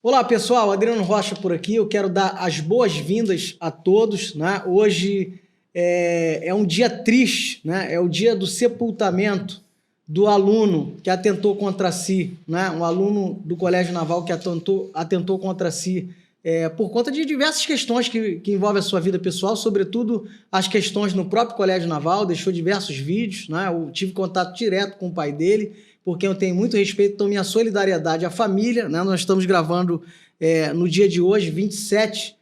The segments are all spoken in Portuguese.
Olá pessoal, Adriano Rocha por aqui, eu quero dar as boas-vindas a todos, né? Hoje é um dia triste, né? É o dia do sepultamento do aluno que atentou contra si, né? Um aluno do Colégio Naval que atentou contra si por conta de diversas questões que envolvem a sua vida pessoal, sobretudo as questões no próprio Colégio Naval, deixou diversos vídeos, né? Eu tive contato direto com o pai dele, porque eu tenho muito respeito, então minha solidariedade à família, né? Nós estamos gravando no dia de hoje, 27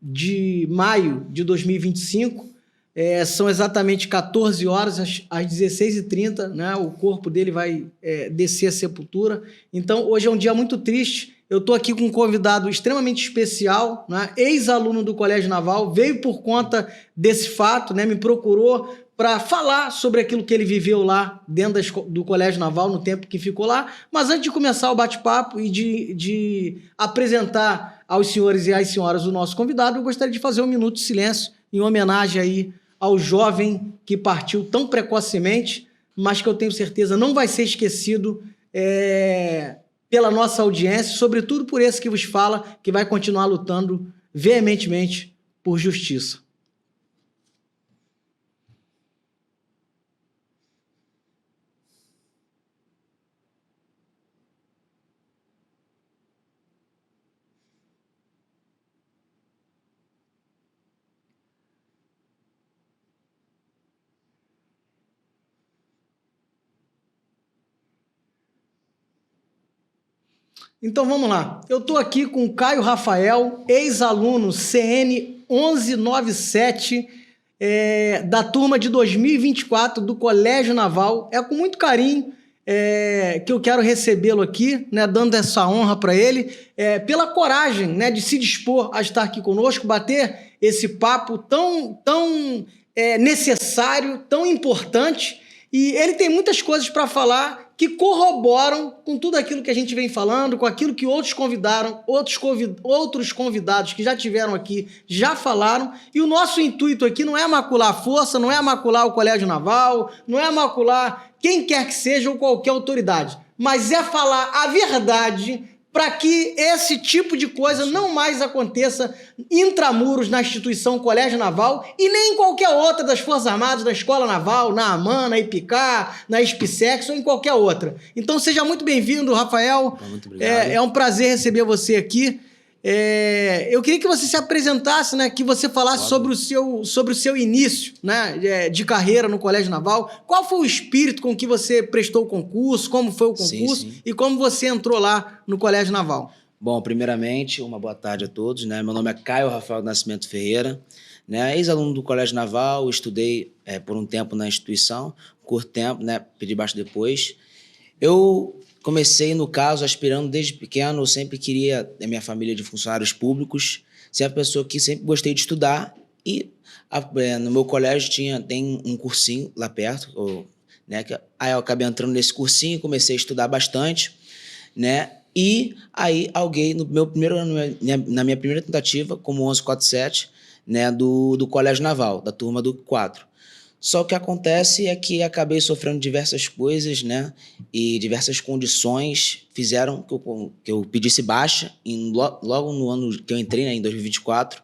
de maio de 2025, são exatamente 14 horas, às 16h30, né? O corpo dele vai descer a sepultura. Então, hoje é um dia muito triste. Eu estou aqui com um convidado extremamente especial, né? Ex-aluno do Colégio Naval, veio por conta desse fato, né? Me procurou para falar sobre aquilo que ele viveu lá dentro do Colégio Naval, no tempo que ficou lá. Mas antes de começar o bate-papo e de apresentar aos senhores e às senhoras o nosso convidado, eu gostaria de fazer um minuto de silêncio em homenagem aí ao jovem que partiu tão precocemente, mas que eu tenho certeza não vai ser esquecido pela nossa audiência, sobretudo por esse que vos fala, que vai continuar lutando veementemente por justiça. Então vamos lá, eu estou aqui com o Caio Rafael, ex-aluno CN 1197, da turma de 2024 do Colégio Naval. É com muito carinho que eu quero recebê-lo aqui, né, dando essa honra para ele, pela coragem, né, de se dispor a estar aqui conosco, bater esse papo tão necessário, tão importante, e ele tem muitas coisas para falar que corroboram com tudo aquilo que a gente vem falando, com aquilo que outros convidados que já tiveram aqui já falaram. E o nosso intuito aqui não é macular a força, não é macular o Colégio Naval, não é macular quem quer que seja ou qualquer autoridade, mas é falar a verdade para que esse tipo de coisa não mais aconteça intramuros na instituição Colégio Naval e nem em qualquer outra das Forças Armadas, na Escola Naval, na AMAN, na IPICAR, na SPSEX ou em qualquer outra. Então seja muito bem-vindo, Rafael. Muito obrigado. É um prazer receber você aqui. Eu queria que você se apresentasse, né, que você falasse sobre o seu início, né, de carreira no Colégio Naval. Qual foi o espírito com que você prestou o concurso, como foi o concurso e como você entrou lá no Colégio Naval? Bom, primeiramente, uma boa tarde a todos, né? Meu nome é Caio Rafael Nascimento Ferreira, né? Ex-aluno do Colégio Naval, estudei por um tempo na instituição, curto tempo, né? Pedi baixo depois. Eu comecei, no caso, aspirando desde pequeno, eu sempre queria, a minha família de funcionários públicos, ser a pessoa que sempre gostei de estudar e no meu colégio tem um cursinho lá perto, né? Aí eu acabei entrando nesse cursinho, comecei a estudar bastante, né? E aí alguém, no meu primeiro ano, na minha primeira tentativa, como 1147, né, do Colégio Naval, da turma do 4. Só que o que acontece é que acabei sofrendo diversas coisas, né? E diversas condições fizeram que eu pedisse baixa logo no ano que eu entrei, né, em 2024.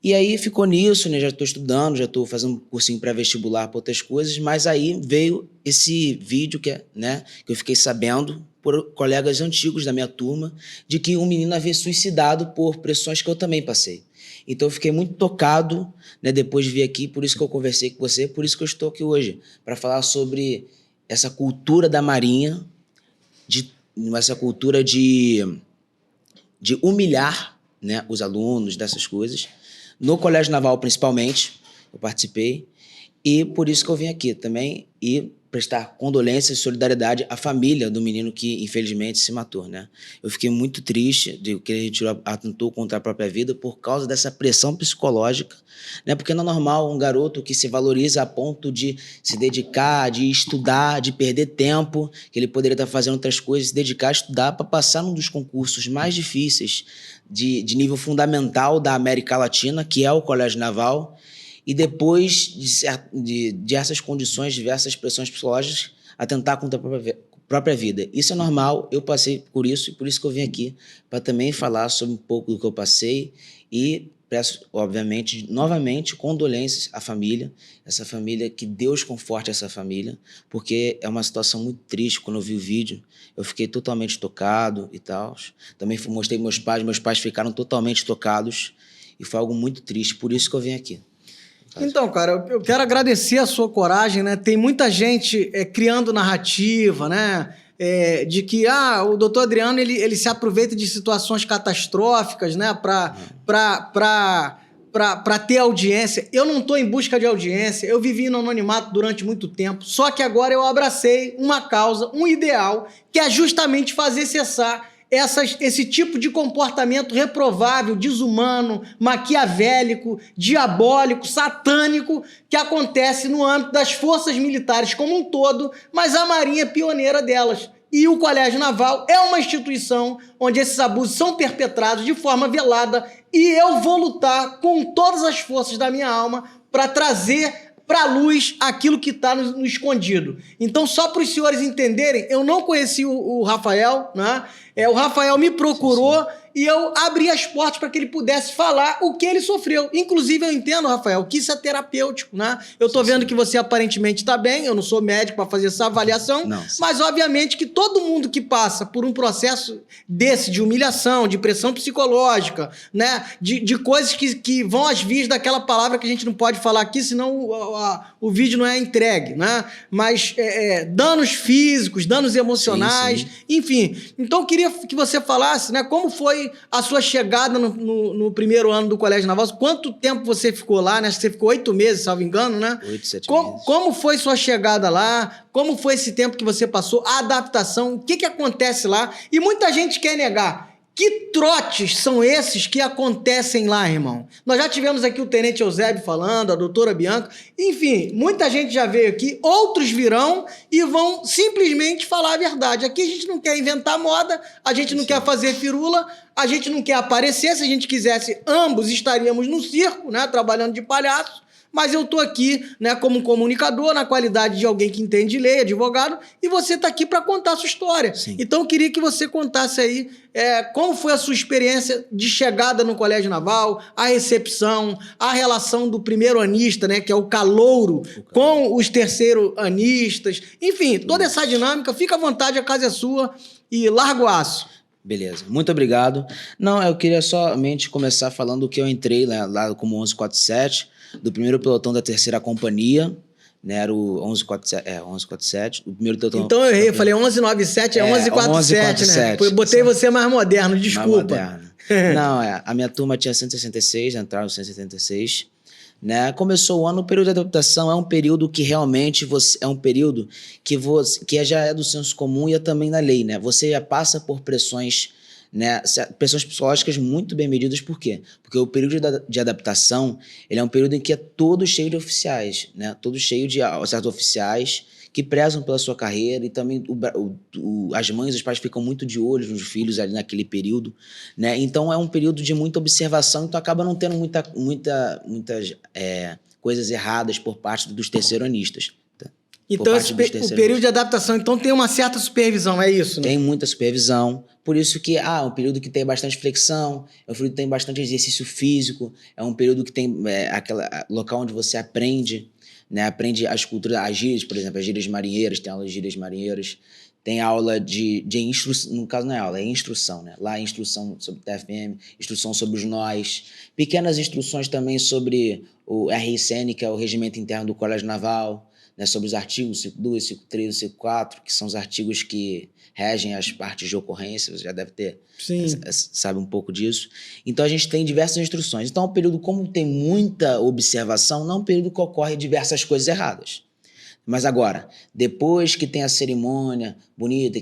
E aí ficou nisso, né? Já estou estudando, já estou fazendo um cursinho pré-vestibular para outras coisas, mas aí veio esse vídeo que eu fiquei sabendo por colegas antigos da minha turma de que um menino havia suicidado por pressões que eu também passei. Então eu fiquei muito tocado, né, depois de vir aqui, por isso que eu conversei com você, por isso que eu estou aqui hoje, para falar sobre essa cultura da Marinha, essa cultura de humilhar, né, os alunos, dessas coisas. No Colégio Naval, principalmente, eu participei, e por isso que eu vim aqui também e prestar condolências e solidariedade à família do menino que, infelizmente, se matou, né? Eu fiquei muito triste de que ele atentou contra a própria vida por causa dessa pressão psicológica, né? Porque não é normal um garoto que se valoriza a ponto de se dedicar, de estudar, de perder tempo, que ele poderia estar fazendo outras coisas, se dedicar a estudar para passar num dos concursos mais difíceis de nível fundamental da América Latina, que é o Colégio Naval. E depois de essas condições, diversas pressões psicológicas, atentar contra a própria vida. Isso é normal, eu passei por isso, e por isso que eu vim aqui, para também falar sobre um pouco do que eu passei e peço, obviamente, novamente, condolências à família, essa família, que Deus conforte essa família, porque é uma situação muito triste. Quando eu vi o vídeo, eu fiquei totalmente tocado e tal. Também mostrei meus pais ficaram totalmente tocados, e foi algo muito triste, por isso que eu vim aqui. Então, cara, eu quero agradecer a sua coragem, né? Tem muita gente criando narrativa, né? De que o doutor Adriano ele se aproveita de situações catastróficas, né? Para ter audiência. Eu não estou em busca de audiência, eu vivi no anonimato durante muito tempo, só que agora eu abracei uma causa, um ideal, que é justamente fazer cessar esse tipo de comportamento reprovável, desumano, maquiavélico, diabólico, satânico, que acontece no âmbito das forças militares como um todo, mas a Marinha é pioneira delas. E o Colégio Naval é uma instituição onde esses abusos são perpetrados de forma velada, e eu vou lutar com todas as forças da minha alma para trazer para a luz aquilo que está no escondido. Então, só para os senhores entenderem, eu não conheci o Rafael, né? O Rafael me procurou, sim. E eu abri as portas para que ele pudesse falar o que ele sofreu. Inclusive, eu entendo, Rafael, que isso é terapêutico, né? Eu estou vendo que você aparentemente está bem, eu não sou médico para fazer essa avaliação, não, mas obviamente que todo mundo que passa por um processo desse, de humilhação, de pressão psicológica, né? De coisas que vão às vias daquela palavra que a gente não pode falar aqui, senão o vídeo não é entregue, né? Mas danos físicos, danos emocionais, sim. Enfim. Então, eu queria que você falasse, né? Como foi a sua chegada no primeiro ano do Colégio Naval? Quanto tempo você ficou lá, né? Você ficou 8 meses, salvo engano, né? 8, 7 meses. Como foi sua chegada lá? Como foi esse tempo que você passou? A adaptação? O que acontece lá? E muita gente quer negar. Que trotes são esses que acontecem lá, irmão? Nós já tivemos aqui o Tenente Eusébio falando, a doutora Bianca, enfim, muita gente já veio aqui, outros virão e vão simplesmente falar a verdade. Aqui a gente não quer inventar moda, a gente não quer fazer firula, a gente não quer aparecer. Se a gente quisesse, ambos estaríamos no circo, né, trabalhando de palhaço. Mas eu estou aqui, né, como comunicador, na qualidade de alguém que entende lei, advogado, e você está aqui para contar a sua história. Sim. Então, eu queria que você contasse aí como foi a sua experiência de chegada no Colégio Naval, a recepção, a relação do primeiro anista, né, que é o calouro, com os terceiro-anistas. Enfim, toda essa dinâmica. Fica à vontade, a casa é sua e larga o aço. Beleza, muito obrigado. Não, eu queria somente começar falando que eu entrei lá como 1147, do primeiro pelotão da terceira companhia, né, era o 1147, o primeiro pelotão... Então eu errei, falei 1197, é 1147, né? Botei você mais moderno, desculpa. Mais moderno. Não, a minha turma tinha 166, entraram 176, né? Começou o ano, o período de adaptação é um período que realmente que já é do senso comum e é também na lei, né? Você já passa por pressões, né, pressões psicológicas muito bem medidas. Por quê? Porque o período de adaptação, ele é um período em que é todo cheio de oficiais, né? Todo cheio de certos oficiais que prezam pela sua carreira, e também as mães e os pais ficam muito de olho nos filhos ali naquele período, né? Então é um período de muita observação, então acaba não tendo muitas coisas erradas por parte dos terceiranistas. Então o período de adaptação então tem uma certa supervisão, é isso, né? Tem muita supervisão, por isso que é um período que tem bastante flexão, é um período que tem bastante exercício físico, é um período que tem aquele local onde você aprende, né? Aprende as culturas, as gírias, por exemplo, as gírias marinheiras, tem aula de gírias marinheiras, tem aula de instrução, no caso não é aula, é instrução, né? Lá é instrução sobre TFM, instrução sobre os nós, pequenas instruções também sobre o RICN, que é o Regimento Interno do Colégio Naval, né, sobre os artigos 52, 53, 54, que são os artigos que regem as partes de ocorrência, você já deve ter, sabe um pouco disso. Então, a gente tem diversas instruções. Então, é um período, como tem muita observação, não é um período que ocorre diversas coisas erradas. Mas agora, depois que tem a cerimônia bonita,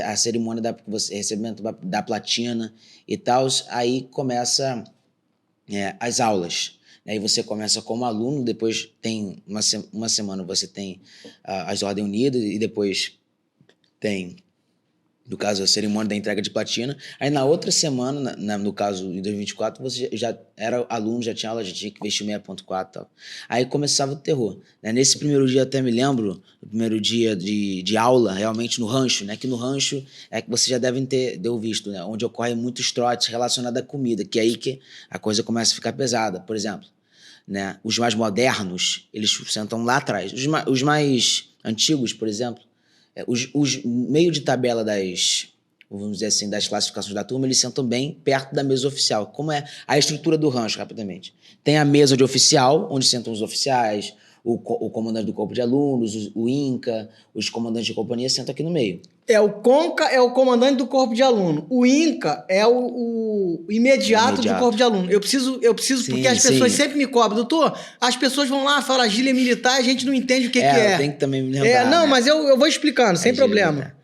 a cerimônia recebimento da platina e tal, aí começa as aulas. Aí você começa como aluno, depois tem uma semana você tem as Ordens Unidas, e depois tem no caso, a cerimônia da entrega de platina. Aí na outra semana, no caso, em 2024, você já era aluno, já tinha aula, já tinha que vestir 6.4 e tal. Aí começava o terror. Né? Nesse primeiro dia, até me lembro, o primeiro dia de aula, realmente no rancho, né? Que no rancho é que vocês já devem ter visto, né? Onde ocorrem muitos trotes relacionados à comida, que é aí que a coisa começa a ficar pesada. Por exemplo, né? Os mais modernos, eles sentam lá atrás. Os mais antigos, por exemplo, os meio de tabela vamos dizer assim, das classificações da turma, eles sentam bem perto da mesa oficial. Como é a estrutura do rancho, rapidamente? Tem a mesa de oficial, onde sentam os oficiais, o comandante do corpo de alunos, o INCA, os comandantes de companhia sentam aqui no meio. O CONCA é o comandante do corpo de aluno. O INCA é o imediato do corpo de aluno. Eu preciso sim, porque as pessoas sempre me cobram. Doutor, as pessoas vão lá, falam gíria militar, a gente não entende o que é. Tem que também me lembrar. Não, né? Mas eu vou explicando, sem problema. Militar.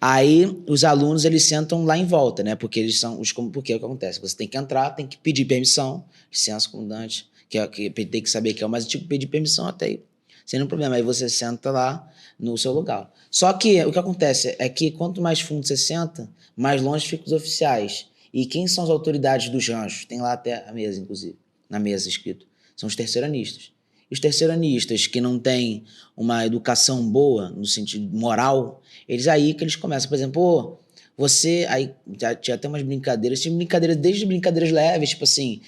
Aí, os alunos, eles sentam lá em volta, né? Porque eles são porque é o que acontece? Você tem que entrar, tem que pedir permissão, licença, comandante, que tem que saber que é o mais tipo, pedir permissão até aí, sem nenhum problema. Aí você senta lá no seu lugar. Só que o que acontece é que quanto mais fundo você senta, mais longe ficam os oficiais. E quem são as autoridades dos ranchos? Tem lá até a mesa, inclusive, na mesa escrito. São os terceiranistas. Os terceiranistas que não têm uma educação boa, no sentido moral, aí que eles começam, por exemplo, você, aí já tinha até umas brincadeiras, desde brincadeiras leves, tipo assim,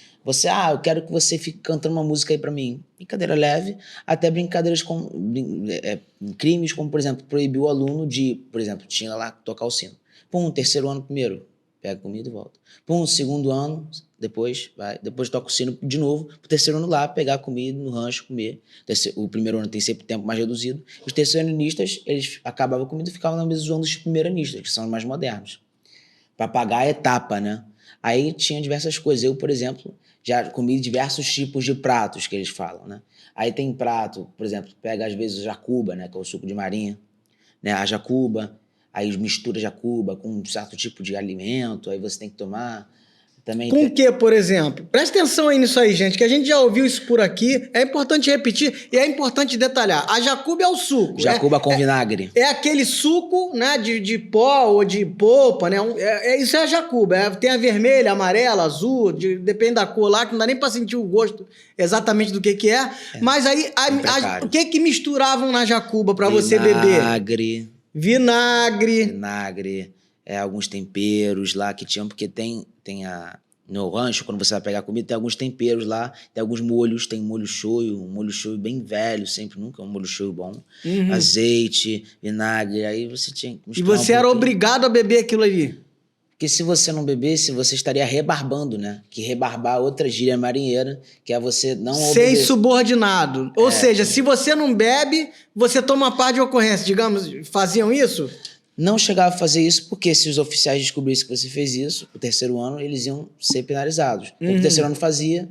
eu quero que você fique cantando uma música aí pra mim. Brincadeira leve, até brincadeiras com crimes, como, por exemplo, proibir o aluno de, por exemplo, tinha lá tocar o sino. Terceiro ano primeiro, pega comida e volta. Segundo ano, depois toca o sino de novo, pro terceiro ano lá, pegar comida no rancho, comer. O primeiro ano tem sempre tempo mais reduzido. Os terceiranistas, eles acabavam a comida e ficavam na mesa zoando os primeiranistas, que são os mais modernos, para pagar a etapa, né? Aí tinha diversas coisas. Eu, por exemplo, já comi diversos tipos de pratos que eles falam, né? Aí tem prato, por exemplo, pega às vezes a jacuba, né? Que é o suco de marinha, né? A jacuba, aí mistura jacuba com um certo tipo de alimento, aí você tem que tomar. Também com o que, por exemplo? Presta atenção aí nisso aí, gente, que a gente já ouviu isso por aqui. É importante repetir e é importante detalhar. A jacuba é o suco. Jacuba com vinagre. É aquele suco, né, de pó ou de polpa, né? Isso é a jacuba. Tem a vermelha, amarela, azul, depende da cor lá, que não dá nem pra sentir o gosto exatamente do que é. Mas aí, o que misturavam na jacuba pra você beber? Vinagre. Alguns temperos lá que tinham, porque no rancho, quando você vai pegar comida, tem alguns temperos lá, tem alguns molhos, tem um molho shoyu bem velho, sempre, nunca um molho shoyu bom, azeite, vinagre, aí você tinha que misturar. E você era obrigado a beber aquilo ali? Porque se você não bebesse, você estaria rebarbando, né? Que rebarbar outra gíria marinheira, que é você não ser insubordinado. Ou seja, se você não bebe, você toma parte de ocorrência, digamos, faziam isso? Não chegava a fazer isso porque se os oficiais descobrissem que você fez isso, o terceiro ano, eles iam ser penalizados. O terceiro ano fazia.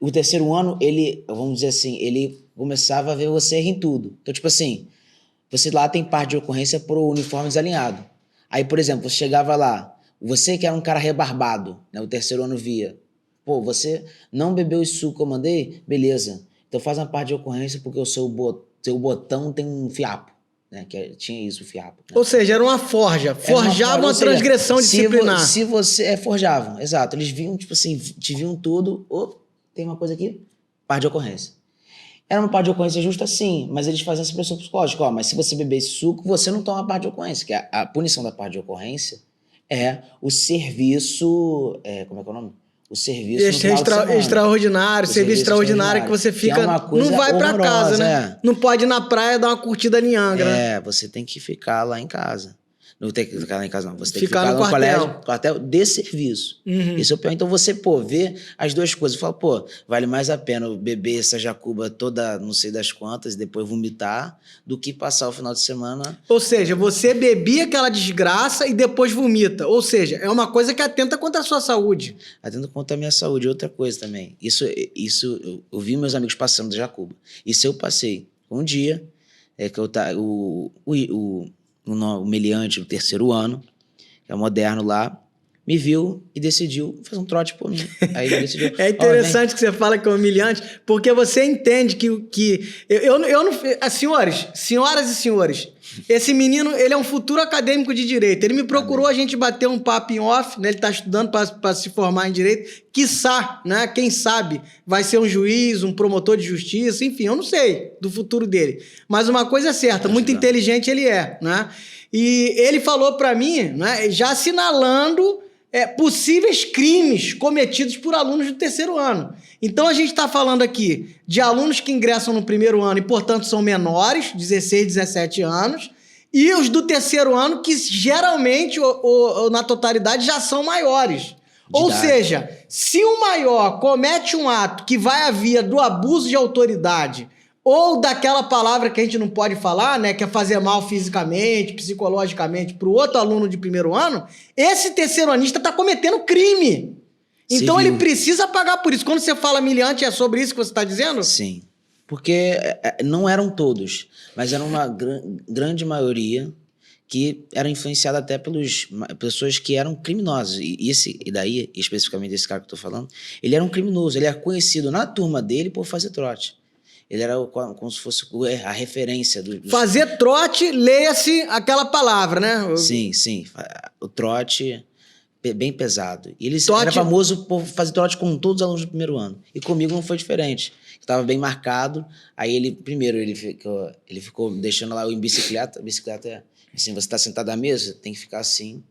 O terceiro ano, vamos dizer assim, ele começava a ver você em tudo. Então, tipo assim, você lá tem parte de ocorrência por uniforme desalinhado. Aí, por exemplo, você chegava lá, você que era um cara rebarbado, né? O terceiro ano via. Você não bebeu esse suco que eu mandei? Beleza. Então faz uma parte de ocorrência porque o seu botão tem um fiapo. Né, tinha isso, o fiapo. Né? Ou seja, era uma forja. Forjavam a transgressão disciplinar. Se você... forjavam, exato. Eles viam, tipo assim, te viam tudo. Tem uma coisa aqui? Parte de ocorrência. Era uma parte de ocorrência justa, sim, mas eles faziam essa pressão psicológica. Mas se você beber esse suco, você não toma a parte de ocorrência. Que a punição da parte de ocorrência é o serviço... como é que é o nome? O serviço extraordinário, serviço extraordinário que você fica... não vai pra casa, né? Não pode ir na praia dar uma curtida em Angra, né? Você tem que ficar lá em casa. Não tem que ficar lá em casa, não. Você tem que ficar no quartel de serviço. Esse é o pior. Então você, vê as duas coisas. Fala, vale mais a pena eu beber essa jacuba toda, não sei das quantas, e depois vomitar, do que passar o final de semana... Ou seja, você bebia aquela desgraça e depois vomita. Ou seja, é uma coisa que atenta contra a sua saúde. Atenta contra a minha saúde. Outra coisa também. Isso eu vi meus amigos passando da jacuba. Isso eu passei. Um dia, que eu tava... O meliante do terceiro ano, que é moderno lá, me viu e decidiu fazer um trote por mim. Aí ele decidiu... É interessante que você fala que é humilhante, porque você entende que eu não... Senhoras e senhores, esse menino, ele é um futuro acadêmico de direito. Ele me procurou, a gente bateu um papo em off, né? Ele está estudando para se formar em direito. Quiçá, né? Quem sabe vai ser um juiz, um promotor de justiça, enfim, eu não sei do futuro dele. Mas uma coisa é certa, muito inteligente ele é, né? E ele falou para mim, né, já assinalando possíveis crimes cometidos por alunos do terceiro ano. Então, a gente está falando aqui de alunos que ingressam no primeiro ano e, portanto, são menores, 16, 17 anos, e os do terceiro ano que, geralmente, ou na totalidade, já são maiores. Ou seja, se o maior comete um ato que vai à via do abuso de autoridade ou daquela palavra que a gente não pode falar, né, que é fazer mal fisicamente, psicologicamente, para o outro aluno de primeiro ano, esse terceiranista está cometendo crime. Então ele precisa pagar por isso. Quando você fala humilhante, é sobre isso que você está dizendo? Sim, porque não eram todos, mas era uma grande maioria que era influenciada até pelas pessoas que eram criminosas. E daí, especificamente esse cara que eu estou falando, ele era um criminoso, ele era conhecido na turma dele por fazer trote. Ele era como se fosse a referência do... Fazer trote, leia-se aquela palavra, né? Sim. O trote bem pesado. E ele era famoso por fazer trote com todos os alunos do primeiro ano. E comigo não foi diferente. Estava bem marcado. Aí ele ficou deixando lá eu em bicicleta. A bicicleta é assim, você está sentado à mesa, tem que ficar assim.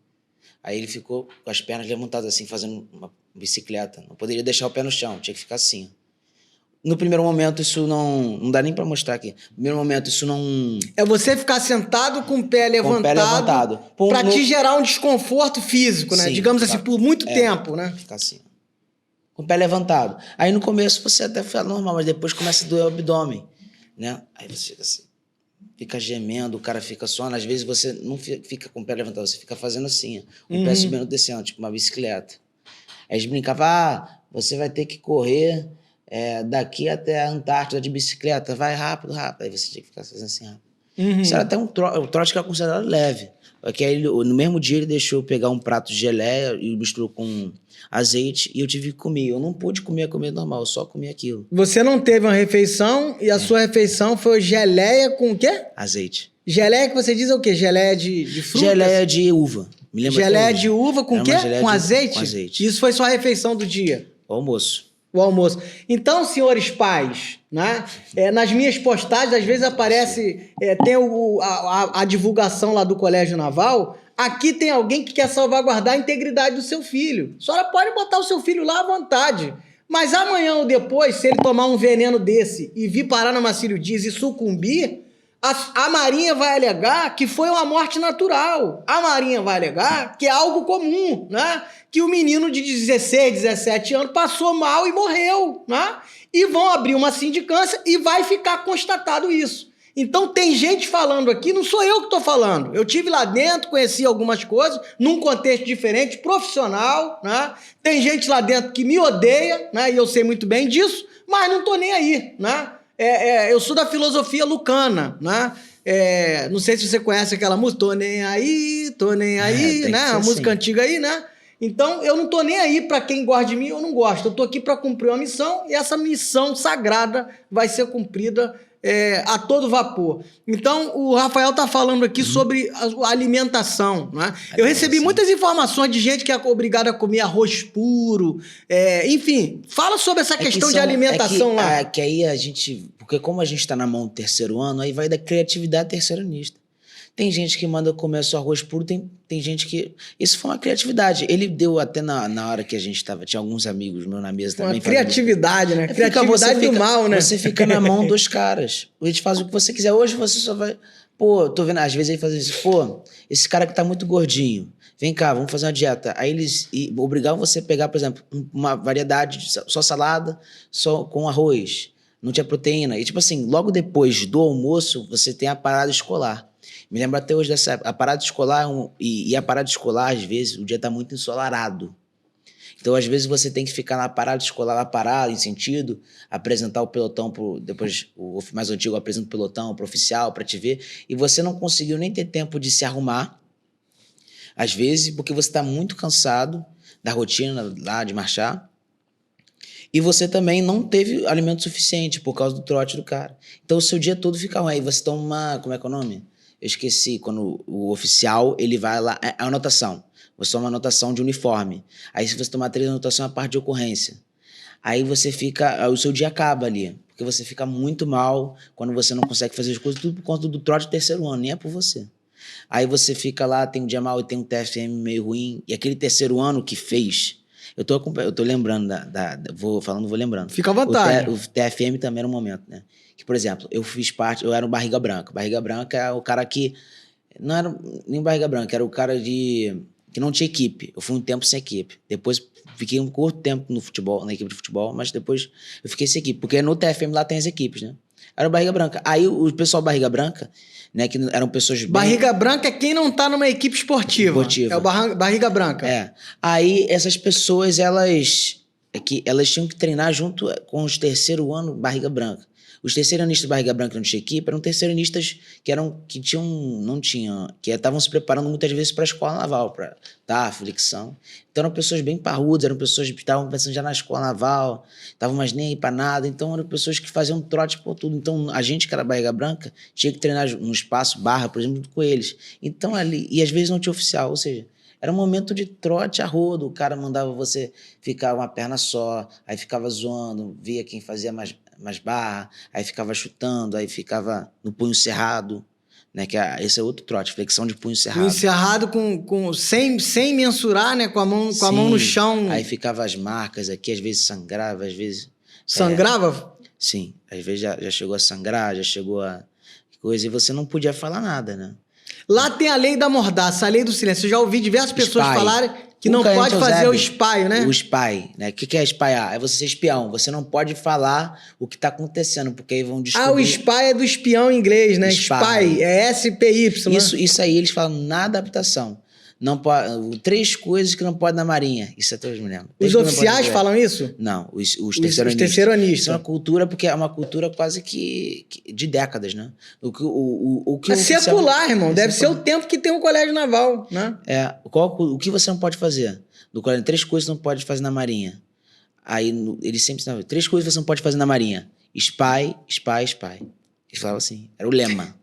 Aí ele ficou com as pernas levantadas assim, fazendo uma bicicleta. Não poderia deixar o pé no chão, tinha que ficar assim. No primeiro momento, isso não dá nem para mostrar aqui. No primeiro momento, isso não... É você ficar sentado com o pé levantado para te gerar um desconforto físico, né? Sim, digamos assim, por muito tempo, né? Ficar assim, com o pé levantado. Aí no começo você até fica normal, mas depois começa a doer o abdômen, né? Aí você fica assim, fica gemendo, o cara fica suando. Às vezes você não fica com o pé levantado, você fica fazendo assim, ó, o pé subindo e descendo, tipo uma bicicleta. Aí eles brincavam, você vai ter que correr... daqui até a Antártida de bicicleta, vai rápido. Aí você tinha que ficar fazendo assim rápido. Isso era até um trote que era considerado leve. Porque aí no mesmo dia ele deixou eu pegar um prato de geleia e misturou com azeite e eu tive que comer. Eu não pude comer a comida normal, eu só comi aquilo. Você não teve uma refeição e a sua refeição foi geleia com o quê? Azeite. Geleia que você diz é o quê? Geleia de frutas? Geleia de uva. Me lembra geleia de uva com o quê? Com azeite? Com azeite. Isso foi sua refeição do dia? O almoço. O almoço. Então, senhores pais, né? Nas minhas postagens, às vezes aparece, tem a divulgação lá do Colégio Naval. Aqui tem alguém que quer salvaguardar a integridade do seu filho. A senhora pode botar o seu filho lá à vontade. Mas amanhã ou depois, se ele tomar um veneno desse e vir parar na Marcílio Dias e sucumbir, a Marinha vai alegar que foi uma morte natural. A Marinha vai alegar que é algo comum, né? Que o menino de 16, 17 anos passou mal e morreu, né? E vão abrir uma sindicância e vai ficar constatado isso. Então tem gente falando aqui, não sou eu que estou falando. Eu tive lá dentro, conheci algumas coisas, num contexto diferente, profissional, né? Tem gente lá dentro que me odeia, né? E eu sei muito bem disso, mas não estou nem aí, né? Eu sou da filosofia lucana, né? Não sei se você conhece aquela música, tô nem aí, né? A música antiga aí, né? Então, eu não tô nem aí para quem gosta de mim ou não gosta. Eu tô aqui para cumprir uma missão e essa missão sagrada vai ser cumprida a todo vapor. Então, o Rafael tá falando aqui sobre a alimentação, né? Eu recebi muitas informações de gente que é obrigada a comer arroz puro, enfim. Fala sobre essa questão de alimentação lá. Que aí a gente... Porque como a gente tá na mão do terceiro ano, aí vai da criatividade terceiranista. Tem gente que manda comer só arroz puro, tem gente que... Isso foi uma criatividade. Ele deu até na hora que a gente tava... Tinha alguns amigos meus na mesa também. Uma criatividade, né? Criatividade do mal, né? Você fica na mão dos caras. Eles fazem o que você quiser. Hoje você só vai... Pô, tô vendo... Às vezes ele faz isso. Pô, esse cara que tá muito gordinho. Vem cá, vamos fazer uma dieta. Aí eles obrigavam você a pegar, por exemplo, uma variedade de só salada, só com arroz. Não tinha proteína. E tipo assim, logo depois do almoço, você tem a parada escolar. Me lembro até hoje dessa época. A parada escolar, e a parada escolar, às vezes, o dia está muito ensolarado. Então, às vezes, você tem que ficar na parada escolar, lá parado, em sentido, apresentar o pelotão, depois o mais antigo apresenta o pelotão para o oficial, para te ver, e você não conseguiu nem ter tempo de se arrumar, Às vezes, porque você está muito cansado da rotina lá de marchar, e você também não teve alimento suficiente por causa do trote do cara. Então, o seu dia todo fica ruim. Aí você toma uma... Como é que é o nome? Eu esqueci. Quando o oficial, ele vai lá... É a anotação. Você toma uma anotação de uniforme. Aí, se você tomar 3 anotações, é a parte de ocorrência. Aí você fica... O seu dia acaba ali. Porque você fica muito mal quando você não consegue fazer as coisas. Tudo por conta do trote do terceiro ano. Nem é por você. Aí você fica lá, tem um dia mal e tem um TFM meio ruim. E aquele terceiro ano que fez... Eu tô lembrando vou falando, vou lembrando. Fica à vontade. O TFM também era um momento, né? Que, por exemplo, eu era um barriga branca. Barriga branca é o cara que... Não era nem barriga branca, era o cara que não tinha equipe. Eu fui um tempo sem equipe. Depois fiquei um curto tempo no futebol, na equipe de futebol, mas depois eu fiquei sem equipe. Porque no TFM lá tem as equipes, né? Era o barriga branca. Aí o pessoal barriga branca, né? Que eram pessoas bem... Barriga branca é quem não tá numa equipe esportiva. É o barriga branca. É. Aí essas pessoas, elas tinham que treinar junto com os terceiro ano barriga branca. Os terceiranistas barriga branca não tinha equipe, eram terceiranistas que estavam se preparando muitas vezes para a escola naval, para fricção. Então eram pessoas bem parrudas, eram pessoas que estavam pensando já na escola naval, estavam mais nem aí para nada, então eram pessoas que faziam trote por tudo. Então a gente que era barriga branca tinha que treinar no espaço barra, por exemplo, com eles. Então ali, e às vezes não tinha oficial, ou seja, era um momento de trote a rodo, o cara mandava você ficar uma perna só, aí ficava zoando, via quem fazia mais barra, aí ficava chutando, aí ficava no punho cerrado, né? Esse é outro trote, flexão de punho cerrado. Punho cerrado sem mensurar, né? Com a mão no chão. Aí ficava as marcas aqui, às vezes sangrava, às vezes... Sangrava? Sim, às vezes já chegou a sangrar, já chegou a coisa, e você não podia falar nada, né? Lá tem a lei da mordaça, a lei do silêncio. Eu já ouvi diversas pessoas falarem que não pode fazer o espio, né? O espy, né? O que é espiar? É você ser espião. Você não pode falar o que está acontecendo, porque aí vão descobrir... Ah, o spy é do espião em inglês, né? Spy é SPY. Isso aí eles falam na adaptação. Não pode, 3 coisas que não pode na Marinha. Isso até hoje me lembro. Os oficiais falam isso? Não, os terceiranistas. Isso é uma cultura, porque é uma cultura quase que de décadas, né? O que é secular, irmão. Deve ser o tempo que tem um colégio naval, né? O que você não pode fazer? Do colégio, 3 coisas você não pode fazer na Marinha. Aí eles sempre ensinavam, 3 coisas você não pode fazer na Marinha. Spy, spy, spy. Eles falavam assim, era o lema.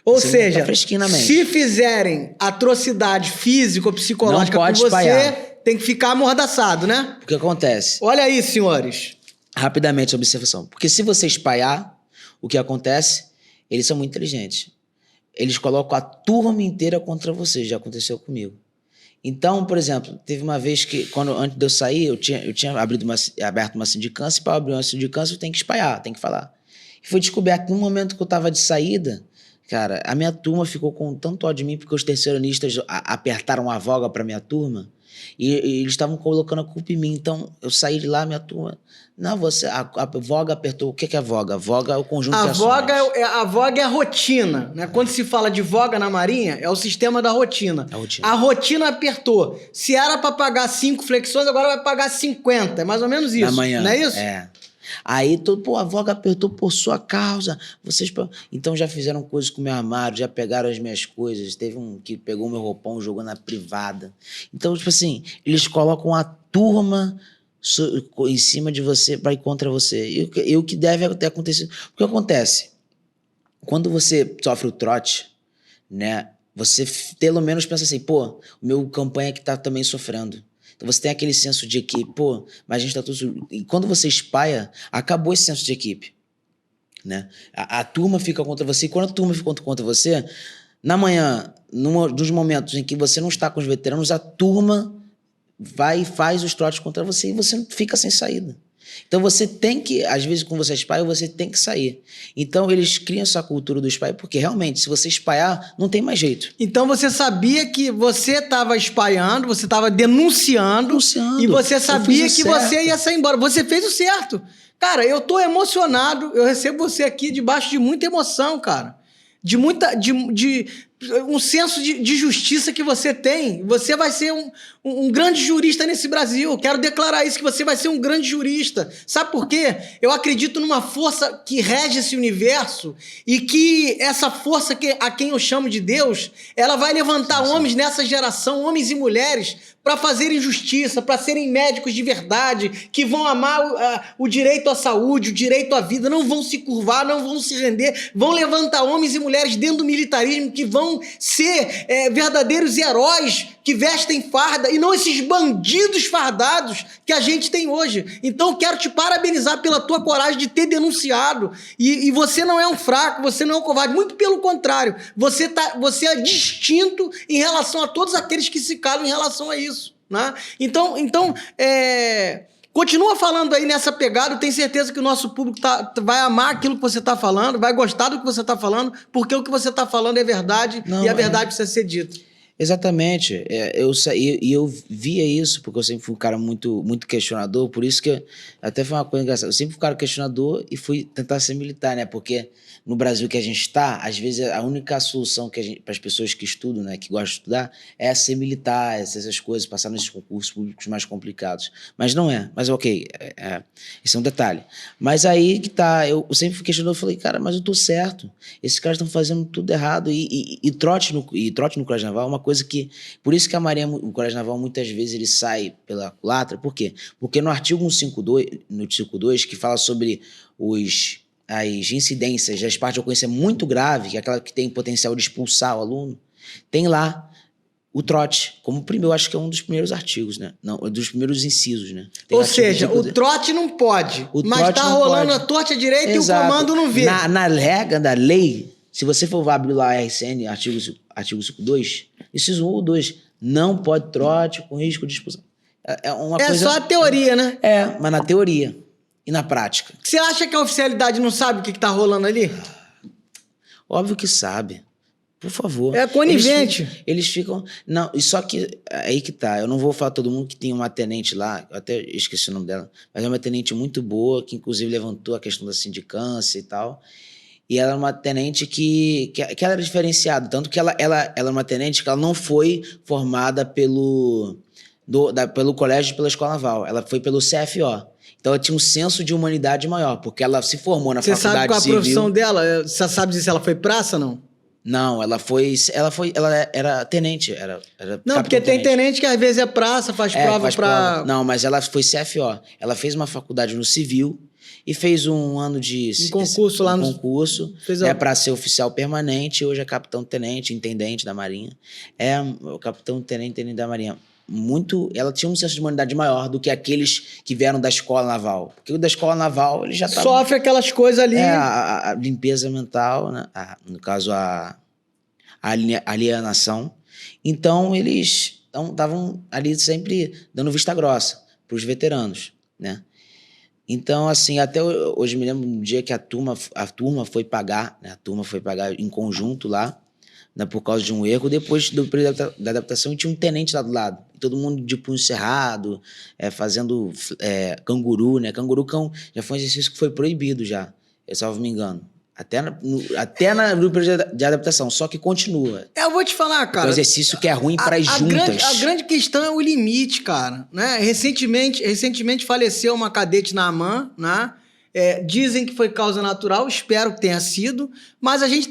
Ou seja, se fizerem atrocidade física ou psicológica com você, tem que ficar amordaçado, né? O que acontece? Olha aí, senhores. Rapidamente a observação. Porque se você espalhar, o que acontece? Eles são muito inteligentes. Eles colocam a turma inteira contra você. Já aconteceu comigo. Então, por exemplo, teve uma vez que, antes de eu sair, eu tinha aberto uma sindicância, e para abrir uma sindicância eu tenho que espalhar, tem que falar. E foi descoberto, no momento que eu estava de saída, cara, a minha turma ficou com tanto ódio de mim, porque os terceiranistas apertaram a voga para minha turma, e eles estavam colocando a culpa em mim. Então, eu saí de lá, minha turma... Não, a voga apertou. O que é voga? Voga é o conjunto de ações. A voga é a rotina, né? Quando se fala de voga na Marinha, é o sistema da rotina. A rotina apertou. Se era para pagar 5 flexões, agora vai pagar 50. É mais ou menos isso. Na manhã. Não é isso? É. Aí, a voga apertou por sua causa. Então já fizeram coisas com o meu armário, já pegaram as minhas coisas. Teve um que pegou meu roupão, jogou na privada. Então, tipo assim, eles colocam a turma em cima de você para ir contra você. E o que deve ter acontecido... O que acontece? Quando você sofre o trote, né? Você pelo menos pensa assim, o meu campanha que tá também sofrendo. Então você tem aquele senso de equipe, mas a gente tá tudo... E quando você espalha, acabou esse senso de equipe, né? A turma fica contra você, e quando a turma fica contra você, na manhã, dos momentos em que você não está com os veteranos, a turma vai e faz os trotes contra você, e você fica sem saída. Então você tem que, às vezes quando você espalha, você tem que sair. Então eles criam essa cultura do espalha, porque realmente, se você espalhar, não tem mais jeito. Então você sabia que você estava espalhando, você estava denunciando, e você sabia que você ia sair embora. Você fez o certo. Cara, eu tô emocionado, eu recebo você aqui debaixo de muita emoção, cara. um senso de justiça que você tem. Você vai ser um grande jurista nesse Brasil. Quero declarar isso, que você vai ser um grande jurista. Sabe por quê? Eu acredito numa força que rege esse universo e que essa força a quem eu chamo de Deus, ela vai levantar homens nessa geração, homens e mulheres, para fazerem justiça, para serem médicos de verdade, que vão amar o direito à saúde, o direito à vida, não vão se curvar, não vão se render, vão levantar homens e mulheres dentro do militarismo que vão ser verdadeiros heróis que vestem farda e não esses bandidos fardados que a gente tem hoje. Então, quero te parabenizar pela tua coragem de ter denunciado. E você não é um fraco, você não é um covarde, muito pelo contrário. Você é distinto em relação a todos aqueles que se calam em relação a isso. Né? Então, continua falando aí nessa pegada. Eu tenho certeza que o nosso público vai amar aquilo que você está falando, vai gostar do que você está falando, porque o que você está falando é verdade. Não, e a verdade precisa ser dita. Exatamente. Eu via isso, porque eu sempre fui um cara muito, muito questionador, por isso que até foi uma coisa engraçada. Eu sempre fui um cara questionador e fui tentar ser militar, né? Porque no Brasil que a gente está, às vezes a única solução para as pessoas que estudam, né, que gostam de estudar, é ser militar, essas coisas, passar nesses concursos públicos mais complicados. Mas não é. Mas ok, esse é um detalhe. Mas aí que tá, eu sempre fui questionador, eu falei, cara, mas eu tô certo. Esses caras estão fazendo tudo errado. E trote no Colégio Naval é uma coisa que... Por isso que a Marinha, o Colégio Naval, muitas vezes ele sai pela culatra. Por quê? Porque no artigo 152, que fala sobre as incidências das partes de ocorrência muito grave, que é aquela que tem potencial de expulsar o aluno, tem lá o trote, como primeiro, eu acho que é um dos primeiros artigos, né? Não, dos primeiros incisos, né? Tem ou seja, o trote não pode, mas tá rolando a torta direita. Exato. E o comando não vê. Na regra da lei, se você for abrir lá a RCN, artigo 52, inciso 1 ou 2, não pode trote com risco de expulsão. É coisa... só a teoria, né? Mas na teoria. E na prática? Você acha que a oficialidade não sabe o que tá rolando ali? Óbvio que sabe. Por favor. É conivente. Eles ficam... Não, e só que... Aí que tá. Eu não vou falar todo mundo que tem uma tenente lá, eu até esqueci o nome dela, mas é uma tenente muito boa, que inclusive levantou a questão da sindicância e tal. E ela é uma tenente que ela era diferenciada. Tanto que ela é uma tenente que ela não foi formada pelo colégio e pela escola naval. Ela foi pelo CFO. Então ela tinha um senso de humanidade maior, porque ela se formou na faculdade civil. Você sabe qual a profissão dela? Você sabe se ela foi praça, não? Não, ela era tenente, era não, porque tem tenente que às vezes é praça, faz prova pra... Não, mas ela foi CFO. Ela fez uma faculdade no civil e fez um ano de... concurso lá no... concurso, para ser oficial permanente, hoje é capitão-tenente, intendente da Marinha. É o capitão-tenente da Marinha. Ela tinha um senso de humanidade maior do que aqueles que vieram da escola naval. Porque o da escola naval, ele já sofre aquelas coisas ali. A limpeza mental, né? No caso, a alienação. Então, eles estavam ali sempre dando vista grossa para os veteranos, né? Então, assim, até hoje me lembro um dia que a turma foi pagar, né? A turma foi pagar em conjunto lá, né, por causa de um erro. Depois do período da adaptação, tinha um tenente lá do lado. Todo mundo de punho cerrado, fazendo canguru, né? Canguru já foi um exercício que foi proibido já, salvo me engano. Até no período de adaptação, só que continua. Eu vou te falar, cara. É um exercício que é ruim para as juntas. A grande questão é o limite, cara. Né? Recentemente faleceu uma cadete na AMAN, né? Dizem que foi causa natural, espero que tenha sido, mas a gente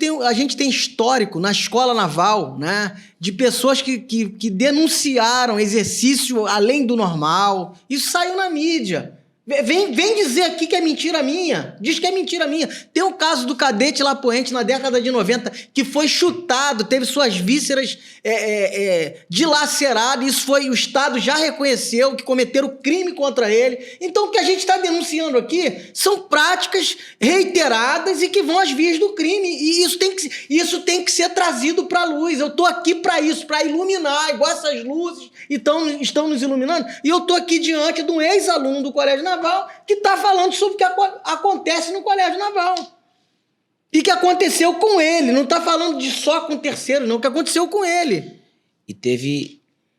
tem histórico na escola naval, né, de pessoas que denunciaram exercício além do normal. Isso saiu na mídia. Vem dizer aqui que é mentira minha. Diz que é mentira minha. Tem o caso do cadete Lapoente na década de 90, que foi chutado, teve suas vísceras dilaceradas. Isso foi, o Estado já reconheceu que cometeram crime contra ele. Então, o que a gente está denunciando aqui são práticas reiteradas e que vão às vias do crime. E isso tem que ser trazido para a luz. Eu estou aqui para isso, para iluminar, igual essas luzes estão nos iluminando. E eu estou aqui diante de um ex-aluno do Colégio Naval que está falando sobre o que acontece no Colégio Naval. E que aconteceu com ele. Não está falando de só com terceiro, não. O que aconteceu com ele.